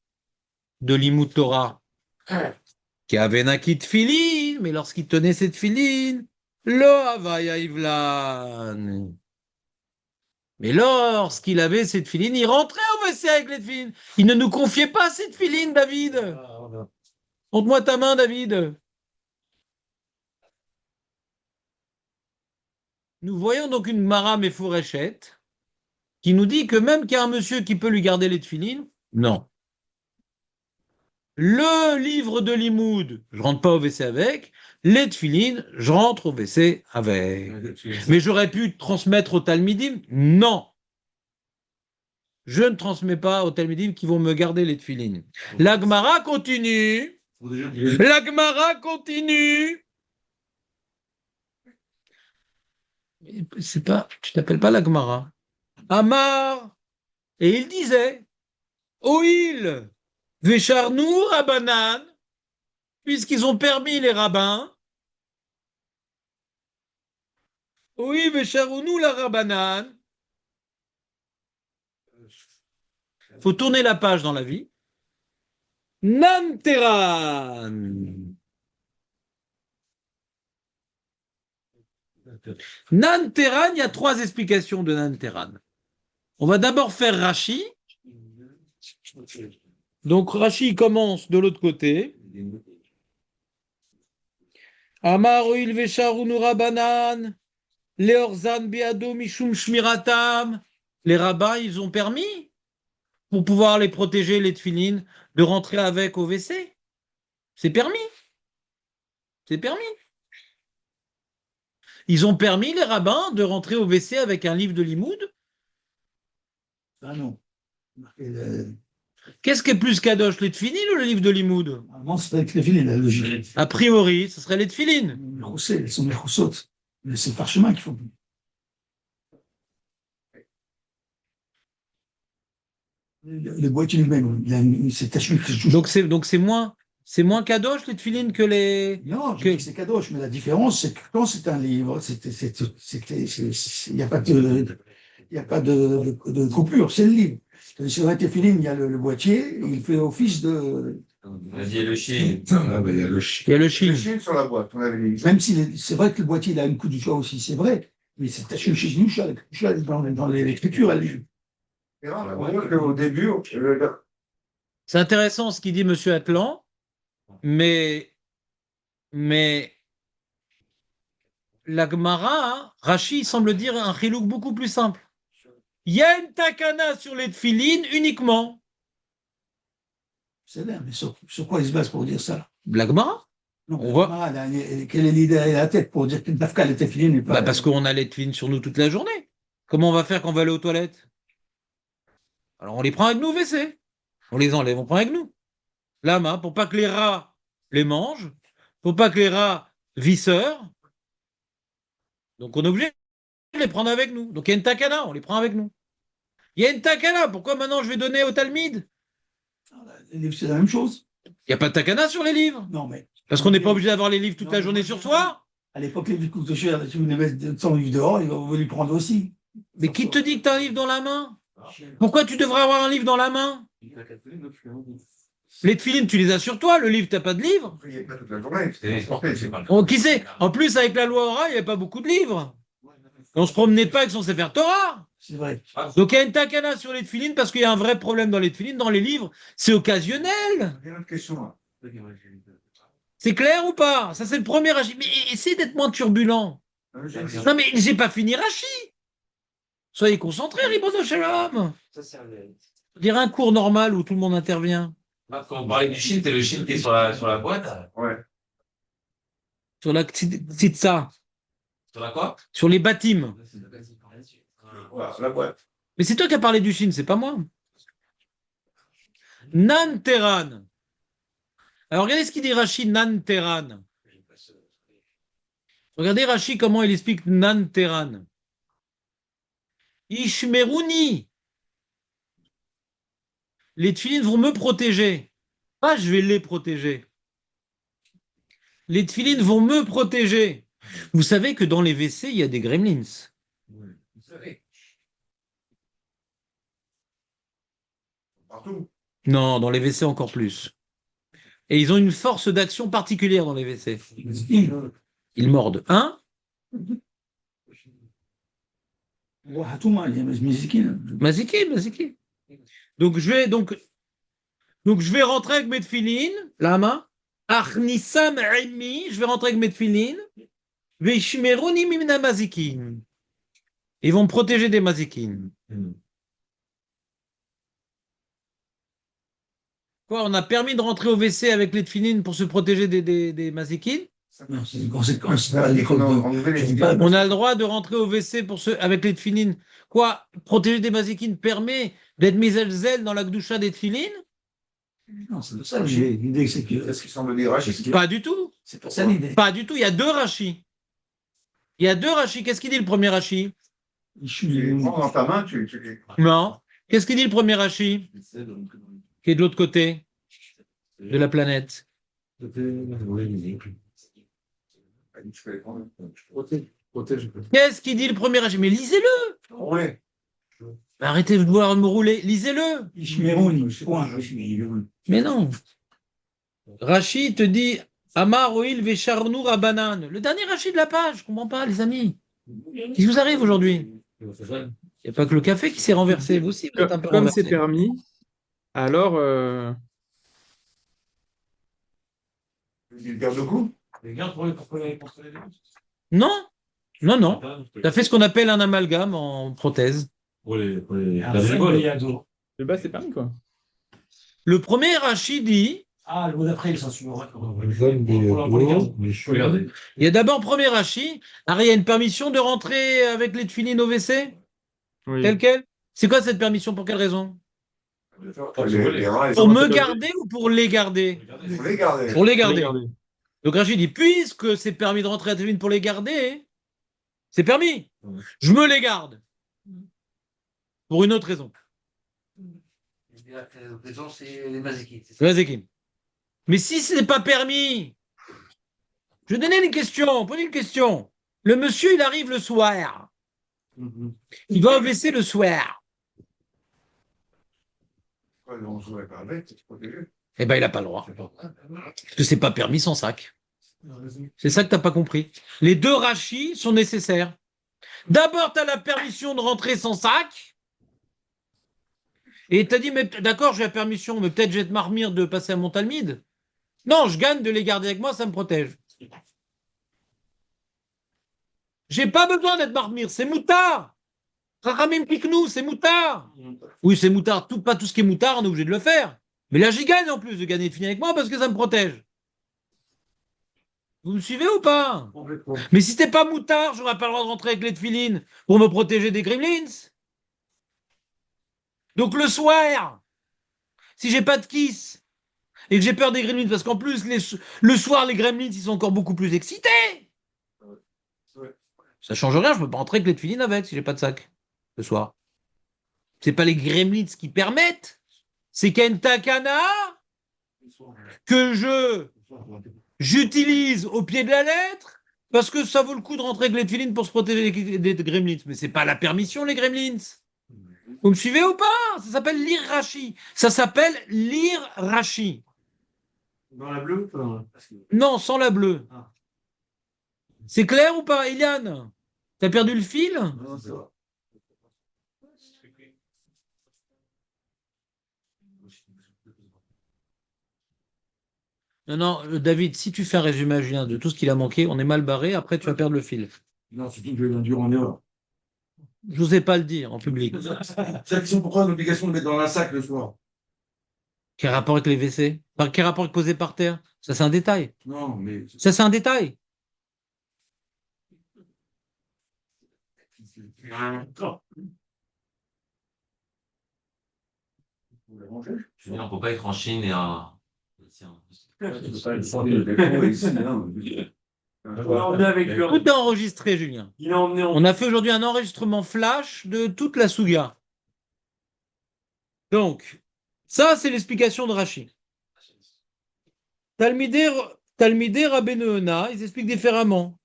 de Limut Torah. Qui avait Nakit Tfilin, mais lorsqu'il tenait cette filine, lo Aveya Ivlan. Mais lorsqu'il avait cette filine, il rentrait au WC avec les filines. Il ne nous confiait pas cette filine, David. Montre-moi ta main, David. Nous voyons donc une Mara Mefourechette qui nous dit que même qu'il y a un monsieur qui peut lui garder les tefilines, non. Le livre de Limoud, je rentre pas au WC avec. Les tefilines, je rentre au WC avec. Mais j'aurais pu transmettre au Talmidim? Non. Je ne transmets pas aux Talmidim qui vont me garder les tefilines. La Gemara continue. La Gemara continue. C'est pas, tu t'appelles pas la Gemara. Amar. Et il disait, Oil, Vécharnou, Rabanan, puisqu'ils ont permis les rabbins. Oui, Vécharounou, la Rabanan. Faut tourner la page dans la vie. Nanteran. Nanteran, il y a 3 explications de Nanteran. On va d'abord faire Rashi. Donc Rashi commence de l'autre côté. Amar il vesharunu rabanan, leorzan beado mishum shmiratam. Les rabbins, ils ont permis, pour pouvoir les protéger, les tefilines, de rentrer avec au WC. C'est permis. C'est permis. Ils ont permis, les rabbins, de rentrer au WC avec un livre de Limoud. Ah non. Qu'est-ce qui est plus kadosh, les tefilines ou le livre de Limoud? Normalement, c'est avec les filines, la logique. A priori, ce serait les tefilines. Les roussets, elles sont les roussottes. Mais c'est le parchemin qu'il faut. Le boîtier lui-même, il s'est taché. Donc c'est moins kadosh les tefilines que les. Non, je dis que c'est kadosh, mais la différence, c'est que quand c'est un livre, il n'y a pas de coupure, c'est le livre. Sur un téphilin, il y a le boîtier, il fait office de. Il y a le chien. Ah, ben, il y a le chien. Il y a le chien. Le chien sur la boîte, on avait dit. Même si c'est vrai que le boîtier, il a une coup du choix aussi, c'est vrai, mais c'est taché chez nous, dans l'écriture, elle. On voit qu'au début, C'est intéressant ce qu'il dit Monsieur Atlan, mais la Gemara, hein, Rashi semble dire un chilouk beaucoup plus simple. Il y a une takana sur les tefilines uniquement. C'est bien, mais sur quoi il se base pour dire ça? La Gemara? Non, On voit. Quelle est l'idée à la tête pour dire que Dafka, les téphilines n'est pas. Bah parce qu'on a les tefilines sur nous toute la journée. Comment on va faire quand on va aller aux toilettes? Alors on les prend avec nous au WC. On les enlève, on prend avec nous. Lama, pour pas que les rats les mangent, pour pas que les rats visseurs. Donc on est obligé de les prendre avec nous. Donc il y a une takana, on les prend avec nous. Il y a une takana, pourquoi maintenant je vais donner au Talmud? Les livres, c'est la même chose. Il n'y a pas de takana sur les livres. Non, mais. Parce qu'on n'est pas obligé d'avoir les livres toute la journée sur soi. À l'époque, les livres coûtent cher. Si vous les mettez 100 livres dehors, ils vont les prendre aussi. Mais qui te dit que tu as un livre dans la main? Pourquoi tu devrais avoir un livre dans la main? Les tefilines, tu les as sur toi. Le livre, tu n'as pas de livre. il n'y a pas toute la journée. Oh, qui sait? En plus, avec la loi Ora, il n'y avait pas beaucoup de livres. On ne se promenait pas avec son Sefer Torah. C'est vrai. Donc il y a une takana sur les tefilines parce qu'il y a un vrai problème dans les tefilines. Dans les livres, c'est occasionnel. Il y a une autre question. Là. C'est clair ou pas? Ça, c'est le premier Rashi. Mais essaye d'être moins turbulent. Non, mais j'ai pas fini Rashi. Soyez concentrés, Ribono Shalom. On dirait un cours normal où tout le monde intervient. Quand on parlait du chien, c'est le chien qui est sur la boîte. Ouais. Sur la tzitza. Sur la quoi? Sur les bâtiments. Voilà, la boîte. Mais c'est toi qui as parlé du Chine, c'est pas moi. Nanteran. Alors regardez ce qu'il dit Rashi, Nanteran. Regardez Rashi comment il explique Nanteran. Ishmeruni. Les tefilines vont me protéger. Pas je vais les protéger. les tefilines vont me protéger. Vous savez que dans les WC, il y a des gremlins. Vous savez. Partout. Non, dans les WC encore plus. Et ils ont une force d'action particulière dans les WC. Ils mordent. Hein? tout le monde, il y a Mizikine. Maziki. Donc je vais rentrer avec mes tefilines, lama. Achnissam Imi, je vais rentrer avec mes tefilines. Veishmeruni mimna mazikin. Ils vont me protéger des mazikin. Quoi, on a permis de rentrer au WC avec les tefilines pour se protéger des mazikin? Non, c'est une conséquence. C'est-à-dire qu'on enlevait les pas- On a le droit de rentrer au WC avec les tefilines. Quoi, protéger des mazikin permet d'être mis à zèle dans la gdoucha des tefilines? Non, c'est pas ça l'idée, c'est que. C'est ce qui semble dire Rachid. Pas du tout. C'est pas ça l'idée. Pas du tout. Il y a deux rachis. Qu'est-ce qu'il dit le premier rachi? Tu les prends dans ta main, tu les. Non. Qu'est-ce qu'il dit le premier rachi? Qui est de l'autre côté de la planète. Tu peux les prendre. Protège. Qu'est-ce qu'il dit le premier rachi? Mais lisez-le. Ouais. Arrêtez de vouloir me rouler. Lisez-le. Ishmerouni, point. Mais non. Rachi te dit Amar Oil Vesharnu Rabanan. Le dernier rachi de la page. Je comprends pas, les amis. Qu'est-ce qui vous arrive aujourd'hui? Il n'y a pas que le café qui s'est renversé. Vous aussi, vous êtes un peu Comme c'est renversé. permis, alors Une paire de coups. Non. Non. Tu as fait ce qu'on appelle un amalgame en prothèse. le bas c'est permis quoi. Le premier rachi dit Ah, le mot d'après, ils sont sur. il y a d'abord premier rachi. Il y a une permission de rentrer avec les tefilines au WC? Oui. Tel quel? C'est quoi cette permission? Pour quelle raison? Les rats, ils Pour sont- me garder ou pour les garder? Faut les garder. Pour les garder. Regardez. Donc Rachid dit, puisque c'est permis de rentrer à Tevin pour les garder, c'est permis. Je me les garde. Pour une autre raison. La raison, c'est les mazikim. c'est ça. Vazekim. Mais si ce n'est pas permis, je vais donner une question, posez une question. Le monsieur, il arrive le soir. Il va au WC le soir. Ouais, on se met pas avec, c'est protégé. Eh ben, il n'a pas le droit. Parce que c'est pas permis sans sac. C'est ça que tu n'as pas compris. Les deux rachis sont nécessaires. D'abord, tu as la permission de rentrer sans sac. Et tu as dit, mais d'accord, j'ai la permission, mais peut-être je vais te marmire de passer à mon talmide. Non, je gagne de les garder avec moi, ça me protège. J'ai pas besoin d'être marmire, c'est moutard. Rachamim piknou, c'est moutard. Oui, c'est moutard. Pas tout ce qui est moutard, on est obligé de le faire. Mais là, j'y gagne en plus de gagner de finir avec moi parce que ça me protège. Vous me suivez ou pas? Mais si t'es pas moutard, j'aurais pas le droit de rentrer avec les tefilines pour me protéger des gremlins. Donc le soir, si j'ai pas de kiss et que j'ai peur des gremlins, parce qu'en plus, le soir, les gremlins, ils sont encore beaucoup plus excités. Ça change rien, je peux pas rentrer avec les tefilines avec si j'ai pas de sac le soir. C'est pas les gremlins qui permettent. C'est qu'il y a une takana que j'utilise au pied de la lettre parce que ça vaut le coup de rentrer avec les tefilines pour se protéger des gremlins. Mais c'est pas la permission, les gremlins. Vous me suivez ou pas? Ça s'appelle lire Rashi. Ça s'appelle lire Rashi. Dans la bleue Non, sans la bleue. Ah. C'est clair ou pas, Eliane? T'as perdu le fil? Non, c'est vrai. Non, David, si tu fais un résumé à Julien de tout ce qu'il a manqué, on est mal barré, après tu vas perdre le fil. Non, surtout que je vais l'induire en erreur. Je n'osais pas le dire en public. C'est la question pourquoi l'obligation de mettre dans un sac le soir. Quel rapport avec les WC? Quel rapport avec poser par terre? Ça, c'est un détail. Non, mais. Ça, c'est un détail. Julien, on ne peut pas être en Chine et en. Tout est enregistré, Julien. Il a emmené en. On a fait aujourd'hui un enregistrement flash de toute la Souga. Donc, ça, c'est l'explication de Rachid. Talmidei Rabbeinu Yona, ils expliquent différemment.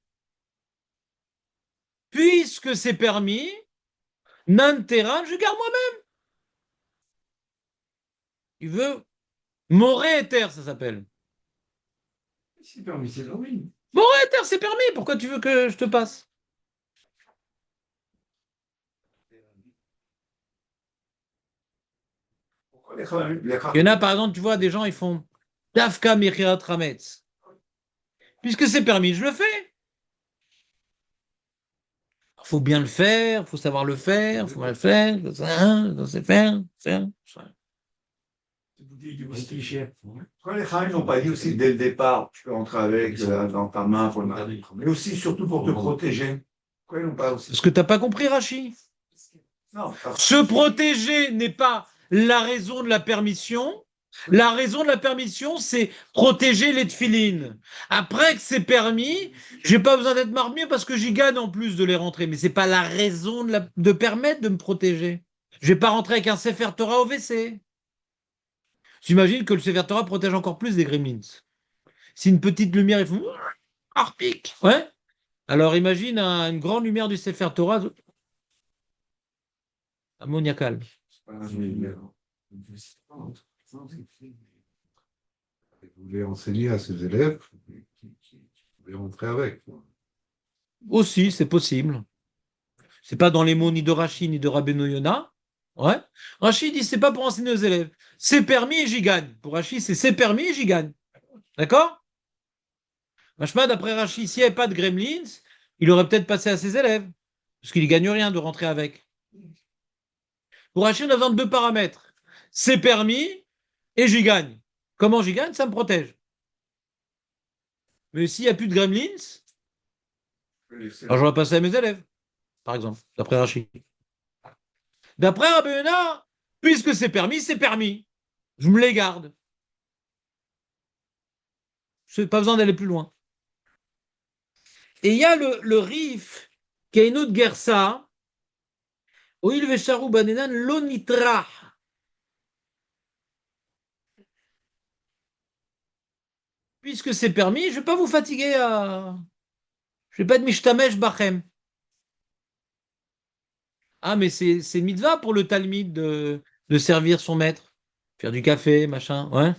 Puisque c'est permis, Nanteran, je garde moi-même. Il veut Moré éther, ça s'appelle. C'est permis, c'est permis. Moré éther, c'est permis. Pourquoi tu veux que je te passe? Pourquoi les Chachamim- les Il y en a, par exemple, tu vois, des gens, ils font Dafka Mechirat Rametz. Puisque c'est permis, je le fais. Il faut bien le faire, il faut savoir le faire, il faut mal le faire, ça sait faire. C'est bouteille de whisky cher. Pourquoi les Chachamim n'ont pas dit aussi dès le départ, tu peux entrer avec dans ta main, pour le mais aussi, surtout pour te protéger. Pourquoi ils n'ont pas aussi? Parce que tu n'as pas compris, Rachi. Non, Se protéger n'est pas la raison de la permission. La raison de la permission, c'est protéger les tefilines. Après que c'est permis, j'ai pas besoin d'être marmier parce que j'y gagne en plus de les rentrer. Mais c'est pas la raison de permettre de me protéger. Je vais pas rentrer avec un Sefer Torah au WC. J'imagine que le Sefer Torah protège encore plus des gremlins. Si une petite lumière, ils font arpic. Ouais. Alors imagine une grande lumière du Sefer Torah ammoniacal. Vous voulez enseigner à ses élèves, vous pouvez rentrer avec. Aussi, c'est possible. C'est pas dans les mots ni de Rashi ni de Rabbeinu Yona. Ouais. Rashi dit c'est pas pour enseigner aux élèves. C'est permis et j'y gagne. Pour Rashi, c'est permis et j'y gagne. D'accord? Machma, d'après Rashi, s'il n'y avait pas de gremlins, il aurait peut-être passé à ses élèves. Parce qu'il ne gagne rien de rentrer avec. Pour Rashi, on a besoin de deux paramètres. C'est permis et j'y gagne. Comment j'y gagne? Ça me protège. Mais s'il n'y a plus de gremlins, alors j'aurais passé à mes élèves, par exemple, d'après Rashi. D'après Rabbi Yona, puisque c'est permis, c'est permis. Je me les garde. Je n'ai pas besoin d'aller plus loin. Et il y a le Rif, qui a une autre gersa. Oil vesharu banenan lo nitra. Puisque c'est permis, je ne vais pas vous fatiguer à. Je ne vais pas être mishtamesh bachem. Ah, mais c'est une mitzvah pour le Talmud de servir son maître. Faire du café, machin, ouais.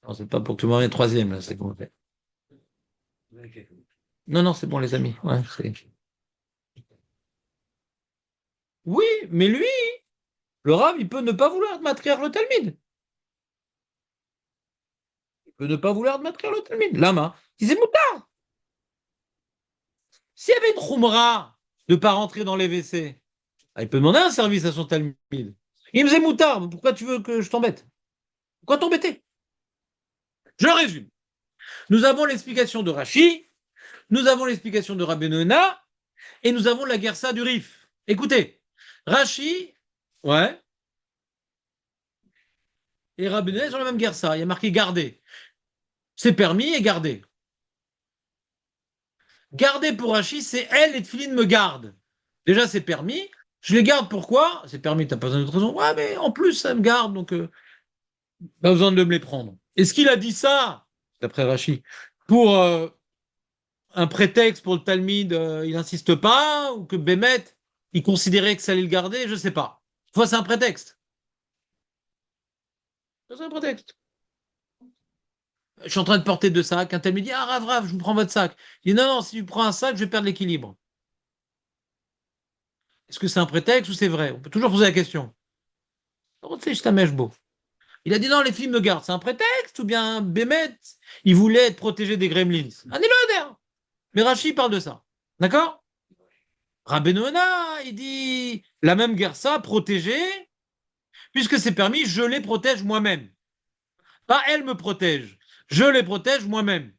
Non, c'est pas pour que tout le monde vienne troisième, là, c'est bon. Non, non, c'est bon, les amis. Ouais, oui, mais lui, le Rav, il peut ne pas vouloir matriarche le Talmud. Il peut ne pas vouloir matriarche le Talmud. Lama, il disait moutard. S'il y avait une khumra de ne pas rentrer dans les WC, il peut demander un service à son Talmud. Il me disait moutard, pourquoi tu veux que je t'embête? Pourquoi t'embêter? Je résume. Nous avons l'explication de Rashi, nous avons l'explication de Rabbeinu Yona, et nous avons la gersa du Rif. Écoutez, Rashi, ouais, et Rabbeinu Yona sont la même gersa. Il y a marqué garder. C'est permis et garder. Garder pour Rashi, c'est elle, les tefilines me gardent. Déjà, c'est permis. Je les garde pourquoi? C'est permis, t'as pas besoin d'autre raison. Ouais, mais en plus, ça me garde, donc pas besoin de me les prendre. Est-ce qu'il a dit ça, d'après Rashi, pour un prétexte pour le Talmud, il n'insiste pas, ou que Bémet, il considérait que ça allait le garder, je ne sais pas. Fois, c'est un prétexte. C'est un prétexte. Je suis en train de porter deux sacs. Un tel me dit, ah, Rav, je vous prends votre sac. Il dit, non, non, si tu prends un sac, je vais perdre l'équilibre. Est-ce que c'est un prétexte ou c'est vrai? On peut toujours poser la question. Il a dit, non, les filles me gardent. C'est un prétexte ou bien Bémet, il voulait être protégé des gremlins? Un éloignaire. Mais Rachi parle de ça. D'accord? Rabbeinu Yona, il dit la même gersa, protégée, puisque c'est permis, je les protège moi-même. Pas elle me protège, je les protège moi-même.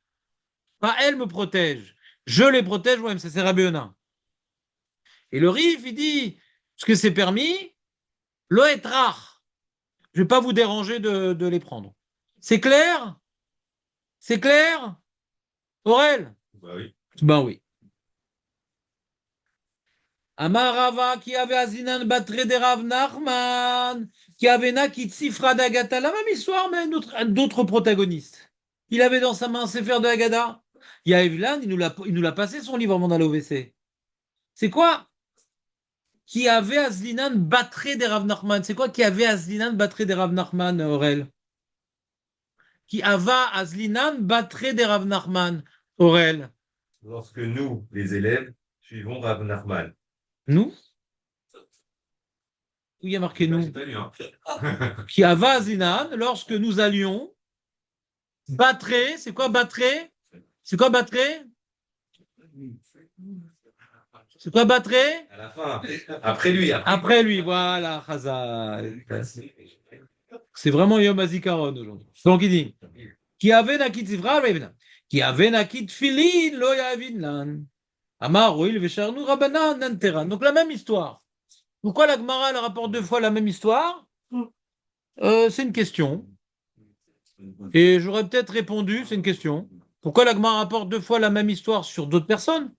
Pas elle me protège, je les protège moi-même. Ça, c'est Rabbeinu Yona. Et le Rif, il dit, parce que c'est permis, l'oetrach. Je ne vais pas vous déranger de les prendre. C'est clair? C'est clair? Aurel? Bah oui. Ben oui. Amarava qui avait Azinan Batre de Rav Nachman. Qui avait Kitsifra d'Agata, la même histoire, mais d'autres protagonistes. Il avait dans sa main un Sefer de Haggadah. Yaevlan, il nous l'a passé son livre avant d'aller au WC. C'est quoi? Qui avait Azlinan battré des Rav Nachman? C'est quoi qui avait Azlinan battré des Rav Nachman, Aurel? Qui ava Azlinan battré des Rav Nachman, Aurel? Lorsque nous, les élèves, suivons Rav Nachman. Nous? Où il y a marqué nous? J'ai pas lu, hein. Qui ava Azlinan, lorsque nous allions, battré, c'est quoi battré? C'est quoi battré? C'est quoi battré? À la fin, après lui. Après lui, voilà, Chazal. C'est vraiment Yom HaZikaron aujourd'hui. Donc il dit, qui avait nakit zivra, qui avait nakit filin, lo yavinlan. Amar, oil, vesharnu, rabanan, nanteran. Donc la même histoire. Pourquoi la Gemara elle rapporte deux fois la même histoire? C'est une question. Et j'aurais peut-être répondu, c'est une question. Pourquoi la Gemara rapporte deux fois la même histoire sur d'autres personnes?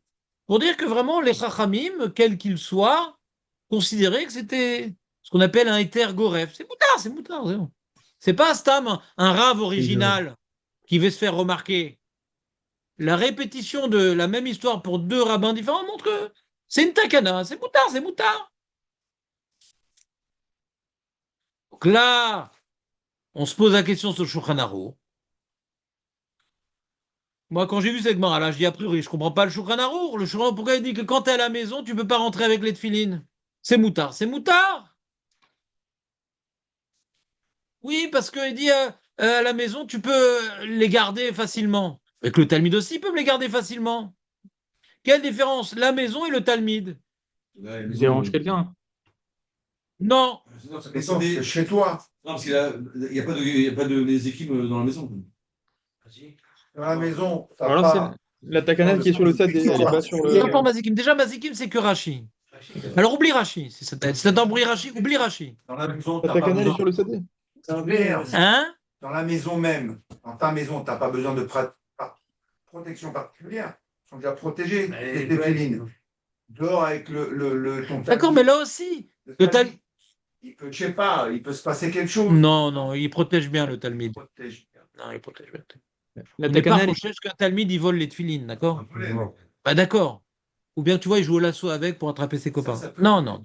Pour dire que vraiment, les Chachamim, quels qu'ils soient, considéraient que c'était ce qu'on appelle un éther goref. C'est moutard, c'est moutard. C'est bon. C'est pas Stam, un rave original qui veut se faire remarquer. La répétition de la même histoire pour deux rabbins différents montre que c'est une takana, c'est moutard, c'est moutard. Donc là, on se pose la question sur le Shulchan Aruch. Moi, quand j'ai vu cette Gemara-là, je dis a priori, je comprends pas le Shulchan Aruch. Le Shulchan Aruch, pourquoi il dit que quand tu es à la maison, tu peux pas rentrer avec les tefilines? C'est moutard, c'est moutard. Oui, parce qu'il dit à la maison, tu peux les garder facilement. Avec le Talmud aussi, peut me les garder facilement. Quelle différence? La maison et le Talmud? Il dérange quelqu'un. Non. Non, c'est Mais pas c'est chez toi. Non, parce qu'il n'y a pas de mes équipes dans la maison. Dans la maison, t'as Alors pas. c'est la takana qui est sur le stade, elle n'est pas sur le. Rapport Mazikim. Déjà, Mazikim, c'est que Rashi. Alors oublie Rashi. Si ça t'embrouille Rashi, oublie Rashi. Dans la maison, La t'as pas takana elle est besoin. sur le stade. Hein? Dans la maison même, dans ta maison, tu n'as pas besoin de protection particulière. Ils sont déjà protégés, tes tefilines. Dehors avec ton D'accord, mais là aussi, le Talmud. il peut, je sais pas, il peut se passer quelque chose. Non, non, il protège bien le Talmud. Non, il protège bien. La Il n'est pas takana elle est- fauché qu'un Talmud, il vole les tefilines, d'accord? Non. Bah d'accord. Ou bien tu vois, il joue au lasso avec pour attraper ses copains. Ça peut- Non, non.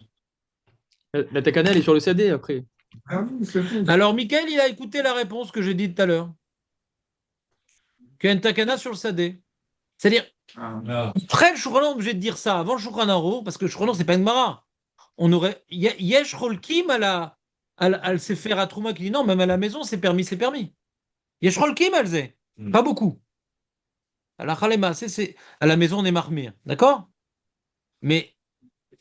la takana elle est sur le CD après. Ah oui, c'est tout. Alors, Michael, il a écouté la réponse que j'ai dit tout à l'heure. Qu'il y a une takana sur le sadé. C'est-à-dire, Ah. après le Shulchan Aruch, obligé de dire ça avant le Shulchan Aruch, parce que le Shulchan Aruch, c'est pas une mara. On aurait. Yesh Rolkim à le Sefer à Trouma qui dit non, même à la maison, c'est permis, c'est permis. Yesh Rolkim, elle faisait. Pas beaucoup. À la Khalema, c'est à la maison, on est marmire. D'accord? Mais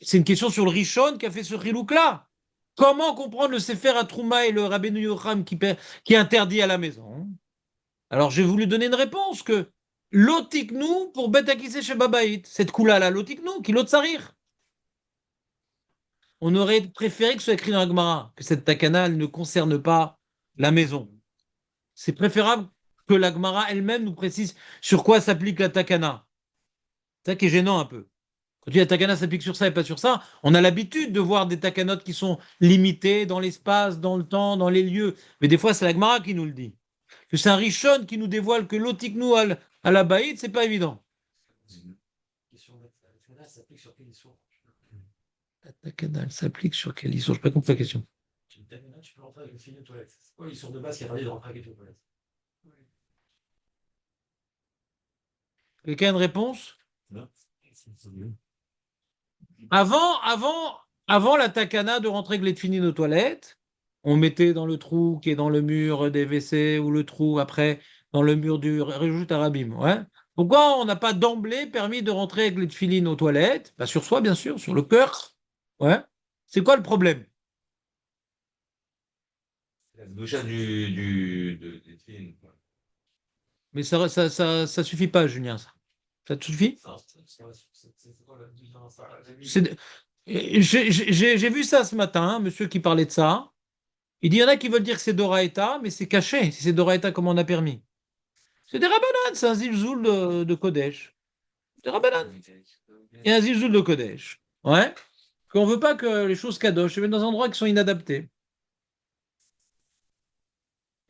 c'est une question sur le Rishon qui a fait ce rilouk-là. Comment comprendre le Sefer à Trouma et le Rabbeinu Yocham qui interdit à la maison? Alors j'ai voulu donner une réponse que l'otiknou pour Betakissé chez Babaït, cette coula-là, l'otiknou, qui l'autre sarir. On aurait préféré que ce soit écrit dans la Gemara, que cette takana elle ne concerne pas la maison. C'est préférable que la Gemara elle-même nous précise sur quoi s'applique la takana. C'est ça qui est gênant un peu. Quand tu dis la takana s'applique sur ça et pas sur ça, on a l'habitude de voir des takanotes qui sont limitées dans l'espace, dans le temps, dans les lieux. Mais des fois, c'est la Gemara qui nous le dit. Que c'est un Rishon qui nous dévoile que l'otiknou à la baïd, c'est pas évident. La takana, elle s'applique sur quelle histoire? Je n'ai pas compris la question. Tu peux rentrer avec une fille aux toilettes. C'est quoi l'histoire de base qui interdit de rentrer avec une toilette? Quelqu'un a une réponse? Non. Avant la takana de rentrer avec les tefilines aux toilettes, on mettait dans le trou qui est dans le mur des WC ou le trou après dans le mur du Réjout Arabim. Ouais. Pourquoi on n'a pas d'emblée permis de rentrer avec les tefilines aux toilettes? Bah, sur soi, bien sûr, sur le cœur. Ouais. C'est quoi le problème? La doucha des films. Mais ça suffit pas, Julien, ça. Ça te suffit? J'ai vu ça ce matin, un monsieur qui parlait de ça. Il dit, il y en a qui veulent dire que c'est Doraïta, mais c'est caché. Si c'est Doraïta, comment on a permis? C'est des Rabbanan, c'est un zilzoul de Kodesh. Des Rabbanan. Il y a un zilzoul de Kodesh. Ouais. Qu'on veut pas que les choses kadosh se mettent dans des endroits qui sont inadaptés.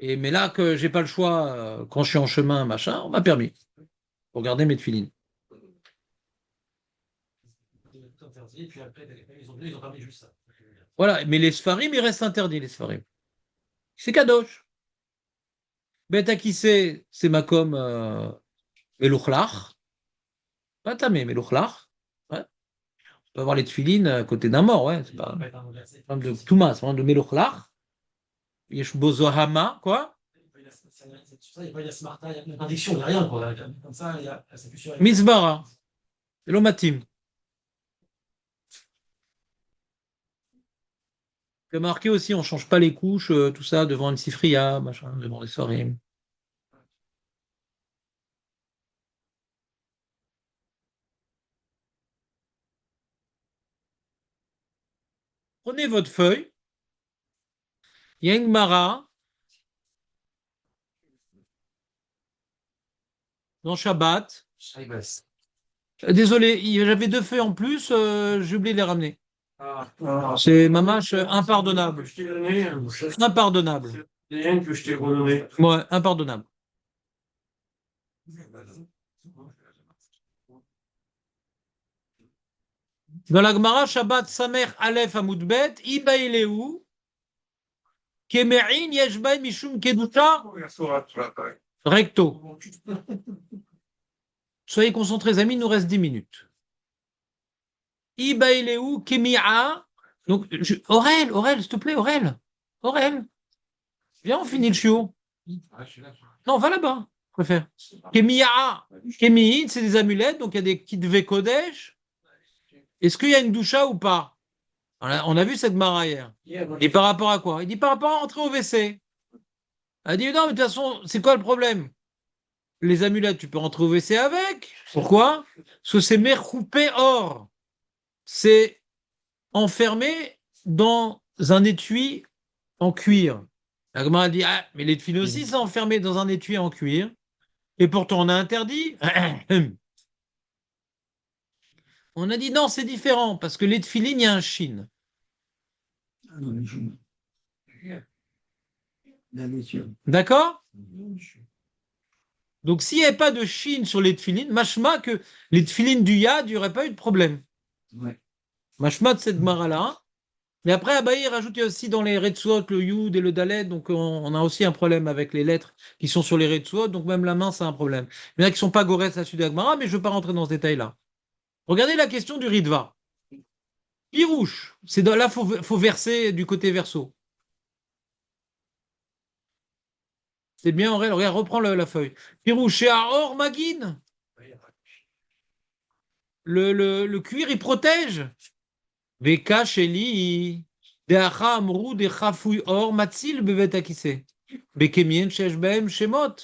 Mais là, que j'ai pas le choix, quand je suis en chemin, machin, on m'a permis. Pour garder mes tefilines. Voilà, mais les Sfarim, ils restent interdits, les Sfarim. C'est kadosh. Bet Akissé, c'est Makom Melouchlach. Pas tamé, Melouchlach. Ouais. On peut avoir les tefilines à côté d'un mort, ouais. C'est pas un problème de Touma, c'est un problème de Melouchlach. Yesh Bozohama, quoi. Il n'y a pas de smarta, il y a une interdiction, il n'y a rien. Quoi. Comme ça, il y a la Misbara. C'est l'omatim. Il y a marqué aussi, on ne change pas les couches, tout ça, devant une sifria, machin, devant les soirées. Prenez votre feuille. Il y a une Gemara dans Shabbat. Désolé, j'avais 2 feuilles en plus, j'ai oublié de les ramener. C'est mamache impardonnable. Impardonnable. C'est rien que je t'ai redonné. Ouais, impardonnable. Dans la Gemara, Shabbat Samer Aleph Amoudbet, Ibaileu, Kemerin Yeshbain Mishum Kedusha, recto. Soyez concentrés, amis, il nous reste 10 minutes. Ibaileu, Kemia. Donc, Aurel, s'il te plaît, Aurel. Viens, on finit le chiot. Non, va là-bas, je préfère. Kemia. Kemiin, c'est des amulettes, donc il y a des kitve kodesh. Est-ce qu'il y a une doucha ou pas? On a vu cette mara hier. Et par rapport à quoi? Il dit par rapport à entrer au WC. Elle dit non, mais de toute façon, c'est quoi le problème? Les amulettes, tu peux rentrer au WC avec. Pourquoi? Parce que c'est merchoupé or. C'est enfermé dans un étui en cuir. La Gemara dit ah, mais les tefilines aussi sont enfermés dans un étui en cuir. Et pourtant, on a interdit. On a dit non, c'est différent, parce que les tefilines, il y a un chine. D'accord? Donc, s'il n'y avait pas de chine sur les tefilines, machma que les tefilines du yad, il n'y aurait pas eu de problème. Machma de cette mara-là. Mais après, Abaye rajoute aussi dans les Retsuot le Yud et le Dalet, donc on a aussi un problème avec les lettres qui sont sur les Retsuot, donc même la main, c'est un problème. Il y en a qui ne sont pas Gorès à Sudagmara, mais je ne veux pas rentrer dans ce détail-là. Regardez la question du Ritva. Pirouche, c'est là, faut verser du côté verso. C'est bien, regarde, reprends la feuille. Pirouche, chez Aor Magin. Le cuir, il protège. Veka Sheli. Deacha Amrou, Decha Fouy Or, Matsil, Bevet Akise. Bekemien, Sheshbem, Shemot.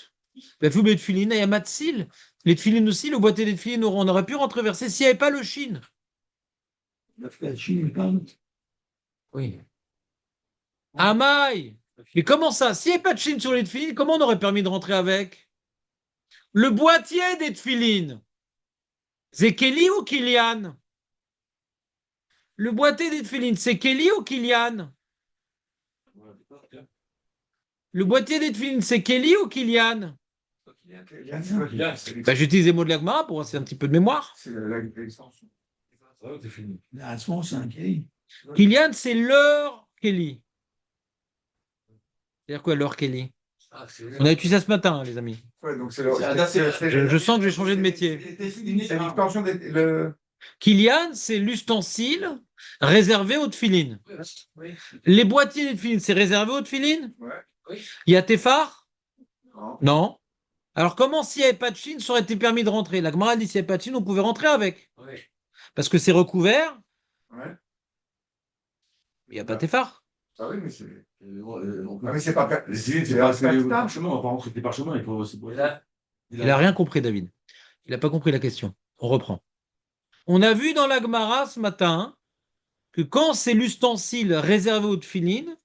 Befou Betfilin, il y a Matsil. Les tefilines aussi, le boîtier des tefilines, on aurait pu rentreverser s'il n'y avait pas le chine. Oui. Amaï. Mais comment ça? S'il n'y avait pas de chine sur les tefilines, comment on aurait permis de rentrer avec? Le boîtier des tefilines. C'est Kelly ou Kylian? Le boîtier des tefilines, c'est Kelly ou Kylian? Le boîtier des tefilines, c'est Kelly ou Kylian? Bah, j'utilise les mots de l'Agmara pour avoir un petit peu de mémoire. C'est l'extension. C'est un Kelly. Kylian, c'est leur Kelly. C'est-à-dire quoi, leur Kelly? On a utilisé ça ce matin, les amis. Ouais, donc c'est Je sens que je vais changer de métier. C'est l'extension des. Kylian, c'est l'ustensile réservé aux tefilines. Les boîtiers des tefilines, c'est réservé aux tefilines? Ouais. Il y a Tefar? Non. Non. Alors comment s'il n'y avait pas de chine, ça aurait été permis de rentrer? La Gemara dit s'il n'y avait pas de chine, on pouvait rentrer avec. Parce que c'est recouvert. Ouais. Il n'y a pas Tefar. Ah oui, mais c'est. Ah, mais c'est pas. Les civils, c'est pas le parchemin, on va pas rentrer des parchemins, il faut. Il n'a rien compris, David. Il n'a pas compris la question. On reprend. On a vu dans la Gemara ce matin que quand c'est l'ustensile réservé aux tefilines,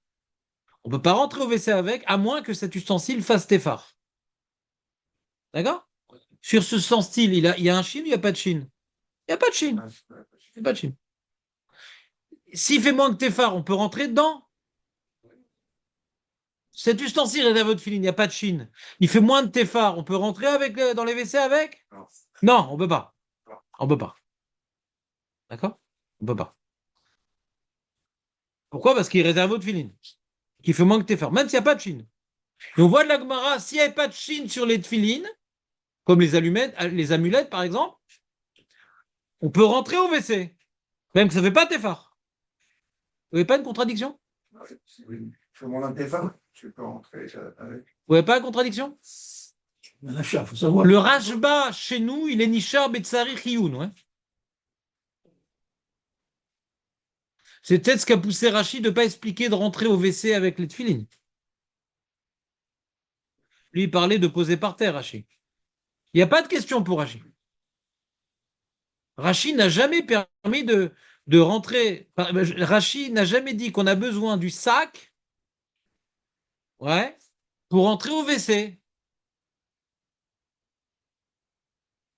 on ne peut pas rentrer au WC avec, à moins que cet ustensile fasse Tefar. D'accord? Sur ce ustensile, il y a un chine ou il n'y a pas de chine? Il n'y a pas de chine. Il n'y a pas de chine. S'il fait moins que Tefar, on peut rentrer dedans? Cet ustensile réservé aux tefilines, il n'y a pas de chine. Il fait moins de tefar. On peut rentrer avec dans les WC avec? Non. Non, on peut pas. On peut pas. D'accord? On peut pas. Pourquoi? Parce qu'il est réservé aux tefilines. Qui fait moins que tefar. Même s'il n'y a pas de chine. Et on voit de la Gemara, s'il n'y avait pas de chine sur les tefilines, comme les allumettes, les amulettes par exemple, on peut rentrer au WC. Même que ça ne fait pas tefar. Vous n'avez pas une contradiction? Oui. Je mon antéphar, tu peux rentrer avec. Vous n'avez pas une contradiction? Il faut savoir. Le Rashba, chez nous, il est Nishar Betsari Chiyun. Ouais. C'est peut-être ce qu'a poussé Rashi de ne pas expliquer de rentrer au WC avec les tefilines. Lui, il parlait de poser par terre, Rashi. Il n'y a pas de question pour Rashi. Rashi n'a jamais permis de rentrer. Rashi n'a jamais dit qu'on a besoin du sac, ouais, pour rentrer au WC.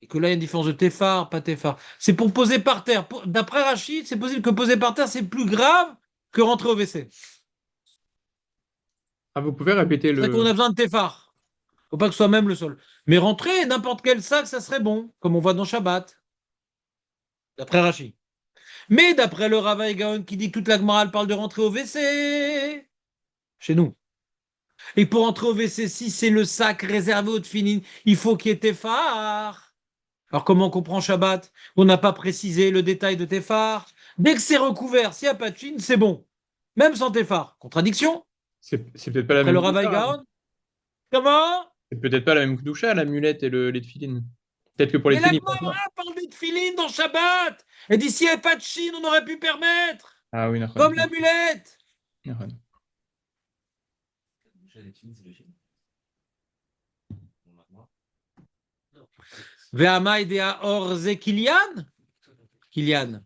Et que là, il y a une différence de tefar, pas tefar. C'est pour poser par terre. D'après Rashi, c'est possible que poser par terre, c'est plus grave que rentrer au WC. Ah, vous pouvez répéter C'est le. ça qu'on a besoin de tefar. Faut pas que ce soit même le sol. Mais rentrer, n'importe quel sac, ça serait bon, comme on voit dans Shabbat. D'après Rashi. Mais d'après le Rav Gaon qui dit que toute la Gemara parle de rentrer au WC. Chez nous. Et pour entrer au WC, si c'est le sac réservé aux tefilines, il faut qu'il y ait tefar. Alors comment on comprend Shabbat? On n'a pas précisé le détail de tefar. Dès que c'est recouvert, s'il n'y a pas de chine, c'est bon. Même sans tefar. Contradiction? C'est peut-être pas la Après même le Rav Kedusha, Gaon. Comment? C'est peut-être pas la même Kedusha, l'amulette et les tefilines. Peut-être que pour les Mais la tefilines. Gemara parle des tefilines dans Shabbat. Et d'ici il n'y avait pas de chine, on aurait pu permettre. Ah oui, d'accord. Comme l'amulette. D'accord. Ve'amai dea or ze Kilian? Kilian.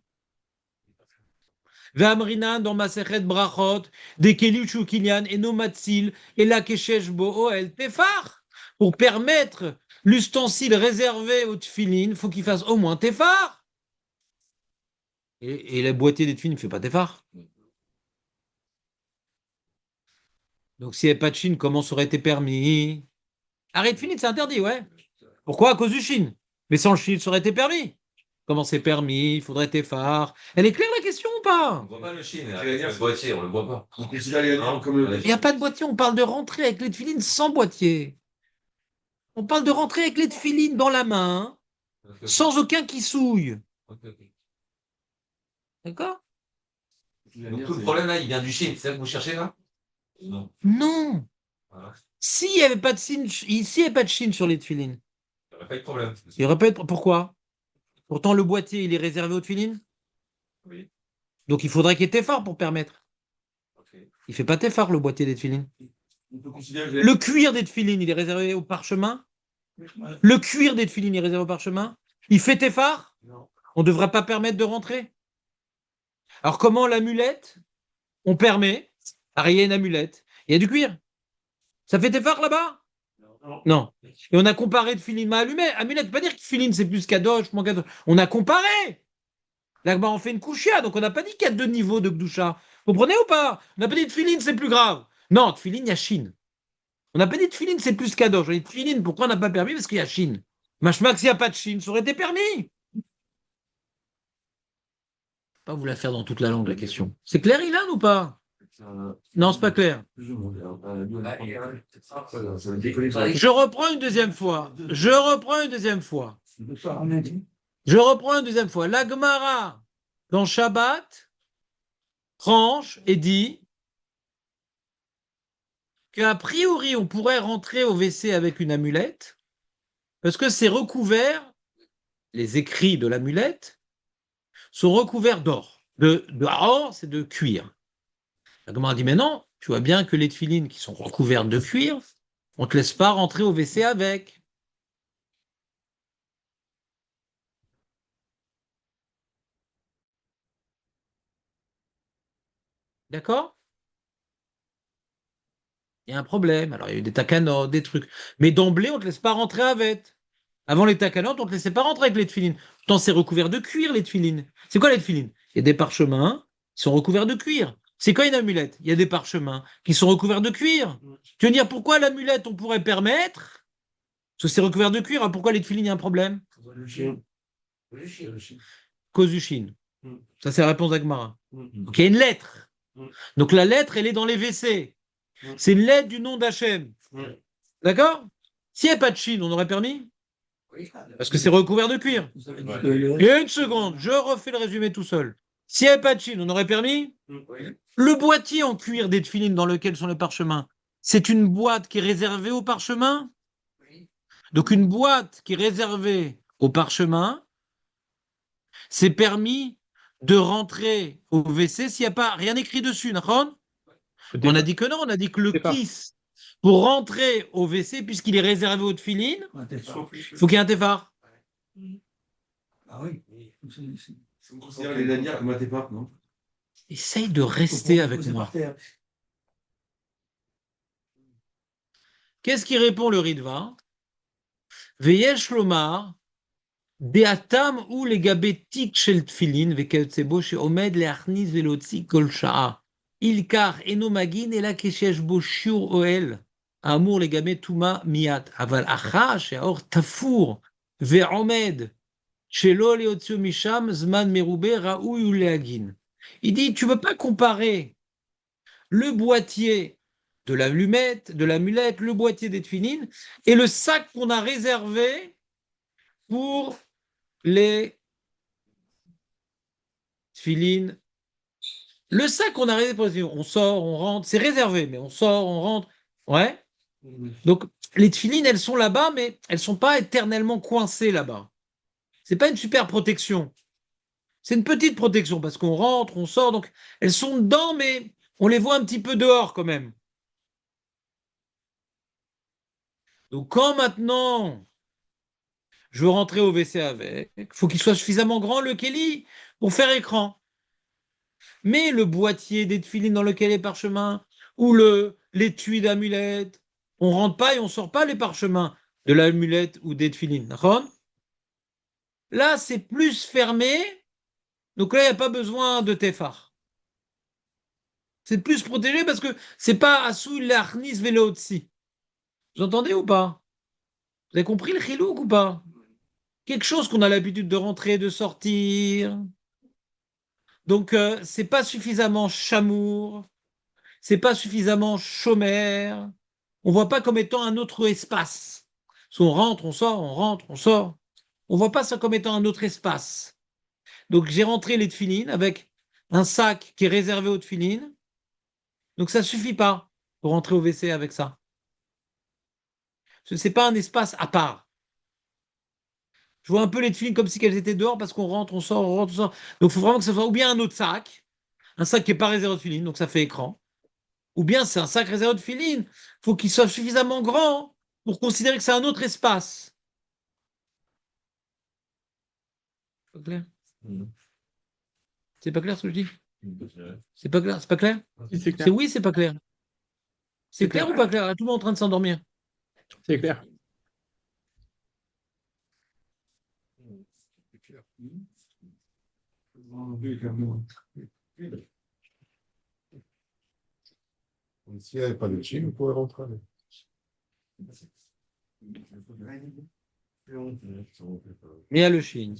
Ve'amrinan dans Masechet Brachot, de Kelushu Kilian et no Matzil et la Keshesh Bo el Tefar. Pour permettre l'ustensile réservé au tefilin, il faut qu'il fasse au moins tefar. Et le boîtier des tefilin ne fait pas tefar. Donc s'il n'y avait pas de chine, comment ça aurait été permis? Arrête tefilin, c'est interdit, ouais. Pourquoi? À cause du chine. Mais sans le chine, ça aurait été permis. Comment c'est permis? Il faudrait tefar. Elle est claire la question ou pas? On voit pas le chine, le boîtier, on le voit pas. On considère les liens comme Il n'y a pas de boîtier, on parle de rentrer avec les tefilines sans boîtier. On parle de rentrer avec les tefilines dans la main, sans aucun qui souille. D'accord? Donc tout le problème là, il vient du chine, c'est ça que vous cherchez là? Non. Non. Voilà. S'il n'y avait pas de chine sur les tefilines, Il n'y aurait pas eu de problème. il répète pourquoi? Pourtant, le boîtier, il est réservé aux tefilines. Oui. Donc, il faudrait qu'il y ait tefar pour permettre. Okay. Il ne fait pas tefar, le boîtier des tefilines. on peut considérer que Le cuir des tefilines, il est réservé au parchemin. Le cuir des tefilines est réservé au parchemin. Il fait tefar. Non. On ne devrait pas permettre de rentrer. Alors, comment l'amulette, on permet? Alors, il y a une amulette. Il y a du cuir. Ça fait tefar là-bas? Non. Et on a comparé tefilin à amulette. Pas dire que tefilin c'est plus kadosh, moins kadosh. On a comparé. Là, on fait une kouchia, donc on n'a pas dit qu'il y a deux niveaux de gdoucha. Vous comprenez ou pas? On n'a pas dit tefilin c'est plus grave. Non, tefilin, il y a chine. On n'a pas dit tefilin c'est plus kadosh. On a dit tefilin, pourquoi on n'a pas permis? Parce qu'il y a chine. Machma, s'il n'y a pas de chine, ça aurait été permis. Pas vous la faire dans toute la langue, la question. C'est clair, Ilan, ou pas? Non, c'est pas clair. Je reprends une deuxième fois. Je reprends une deuxième fois. La Gemara, dans Shabbat, tranche et dit qu'a priori, on pourrait rentrer au WC avec une amulette parce que c'est recouvert, les écrits de l'amulette sont recouverts d'or. De or, c'est de cuir. La Gemara dit, mais non, tu vois bien que les tefilines qui sont recouvertes de cuir, on ne te laisse pas rentrer au WC avec. D'accord? Il y a un problème. Alors, il y a eu des takanotes, des trucs. Mais d'emblée, on ne te laisse pas rentrer avec. Avant les takanotes, on ne te laissait pas rentrer avec les tefilines. Pourtant, c'est recouvert de cuir, les tefilines. C'est quoi les tefilines? Il y a des parchemins qui sont recouverts de cuir. c'est quoi une amulette? Il y a des parchemins qui sont recouverts de cuir. Tu veux dire pourquoi l'amulette, on pourrait permettre? Parce que c'est recouvert de cuir, hein, pourquoi les tefilines, il y a un problème? Cause du Chine. Ça, c'est la réponse d'Agmara. Donc, il y a une lettre. Donc, la lettre, elle est dans les WC. C'est une lettre du nom d'Hachem. D'accord? S'il n'y avait pas de Chine, on aurait permis? Parce que c'est recouvert de cuir. Et une seconde, je refais le résumé tout seul. S'il n'y avait pas de Chine, on aurait permis? Le boîtier en cuir des tefilines dans lequel sont les parchemins, c'est une boîte qui est réservée aux parchemins? Donc, une boîte qui est réservée aux parchemins, c'est permis de rentrer au WC s'il n'y a pas rien écrit dessus, d'accord? On a dit que non, on a dit que le kiss, pour rentrer au WC, puisqu'il est réservé aux tefilines, il faut qu'il y ait un téphar. Ah oui. Vous considérez les lanières comme un tépar, non? Essaye de rester avec moi. Qu'est-ce qui répond le Ritva? Veyesh lomar, deatam ou les gabetik shel tfilin, vekayotse sheomed leachnis velotzi kol sha'a. Ilkar enomagin ela keshesh bo shiur oel. Amour les gabe tuma miat. Aval acha she'or tafour ve'omed shelo leotzi misham zman merube raoui ou leagin. Il dit, tu ne peux pas comparer le boîtier de l'amulette, le boîtier des tefilines et le sac qu'on a réservé pour les tefilines. Le sac qu'on a réservé pour les tefilines, on sort, on rentre, c'est réservé, mais on sort, on rentre. Ouais. Donc, les tefilines, elles sont là-bas, mais elles ne sont pas éternellement coincées là-bas. Ce n'est pas une super protection. C'est une petite protection parce qu'on rentre, on sort, donc elles sont dedans, mais on les voit un petit peu dehors quand même. Donc quand maintenant je veux rentrer au WC avec, il faut qu'il soit suffisamment grand le Kelly pour faire écran. Mais le boîtier des tefilines dans lequel est parchemin ou l'étui d'amulette, on rentre pas et on sort pas les parchemins de l'amulette ou des tefilines. D'accord? Là, c'est plus fermé. Donc là, il n'y a pas besoin de téphar. C'est plus protégé parce que c'est pas Asou l'Arnis Velootsi. Vous entendez ou pas? Vous avez compris le chilouk ou pas? Quelque chose qu'on a l'habitude de rentrer, de sortir. Donc, c'est pas suffisamment chamour, c'est pas suffisamment chômère. On voit pas comme étant un autre espace. Si on rentre, on sort, on rentre, on sort. On voit pas ça comme étant un autre espace. Donc, j'ai rentré les tefilines avec un sac qui est réservé aux tefilines. Donc, ça suffit pas pour rentrer au WC avec ça. Ce n'est pas un espace à part. Je vois un peu les tefilines comme si elles étaient dehors parce qu'on rentre, on sort, on rentre, on sort. Donc, il faut vraiment que ce soit ou bien un autre sac, un sac qui n'est pas réservé aux tefilines, donc ça fait écran, ou bien c'est un sac réservé aux tefilines. Il faut qu'il soit suffisamment grand pour considérer que c'est un autre espace. Pas clair? C'est pas clair ce que je dis? C'est pas clair? C'est pas clair? C'est clair. C'est oui, c'est pas clair. C'est clair ou pas clair? Là, tout le monde est en train de s'endormir. C'est clair. S'il n'y avait pas de Chine, on pourrait rentrer. Mais il y a le Chine.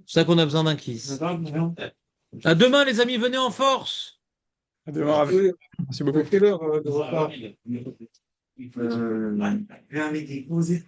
C'est ça qu'on a besoin d'un kiss. À demain, les amis, venez en force. À demain, Rav. Merci beaucoup. Quelle heure de repas? Avec des posés.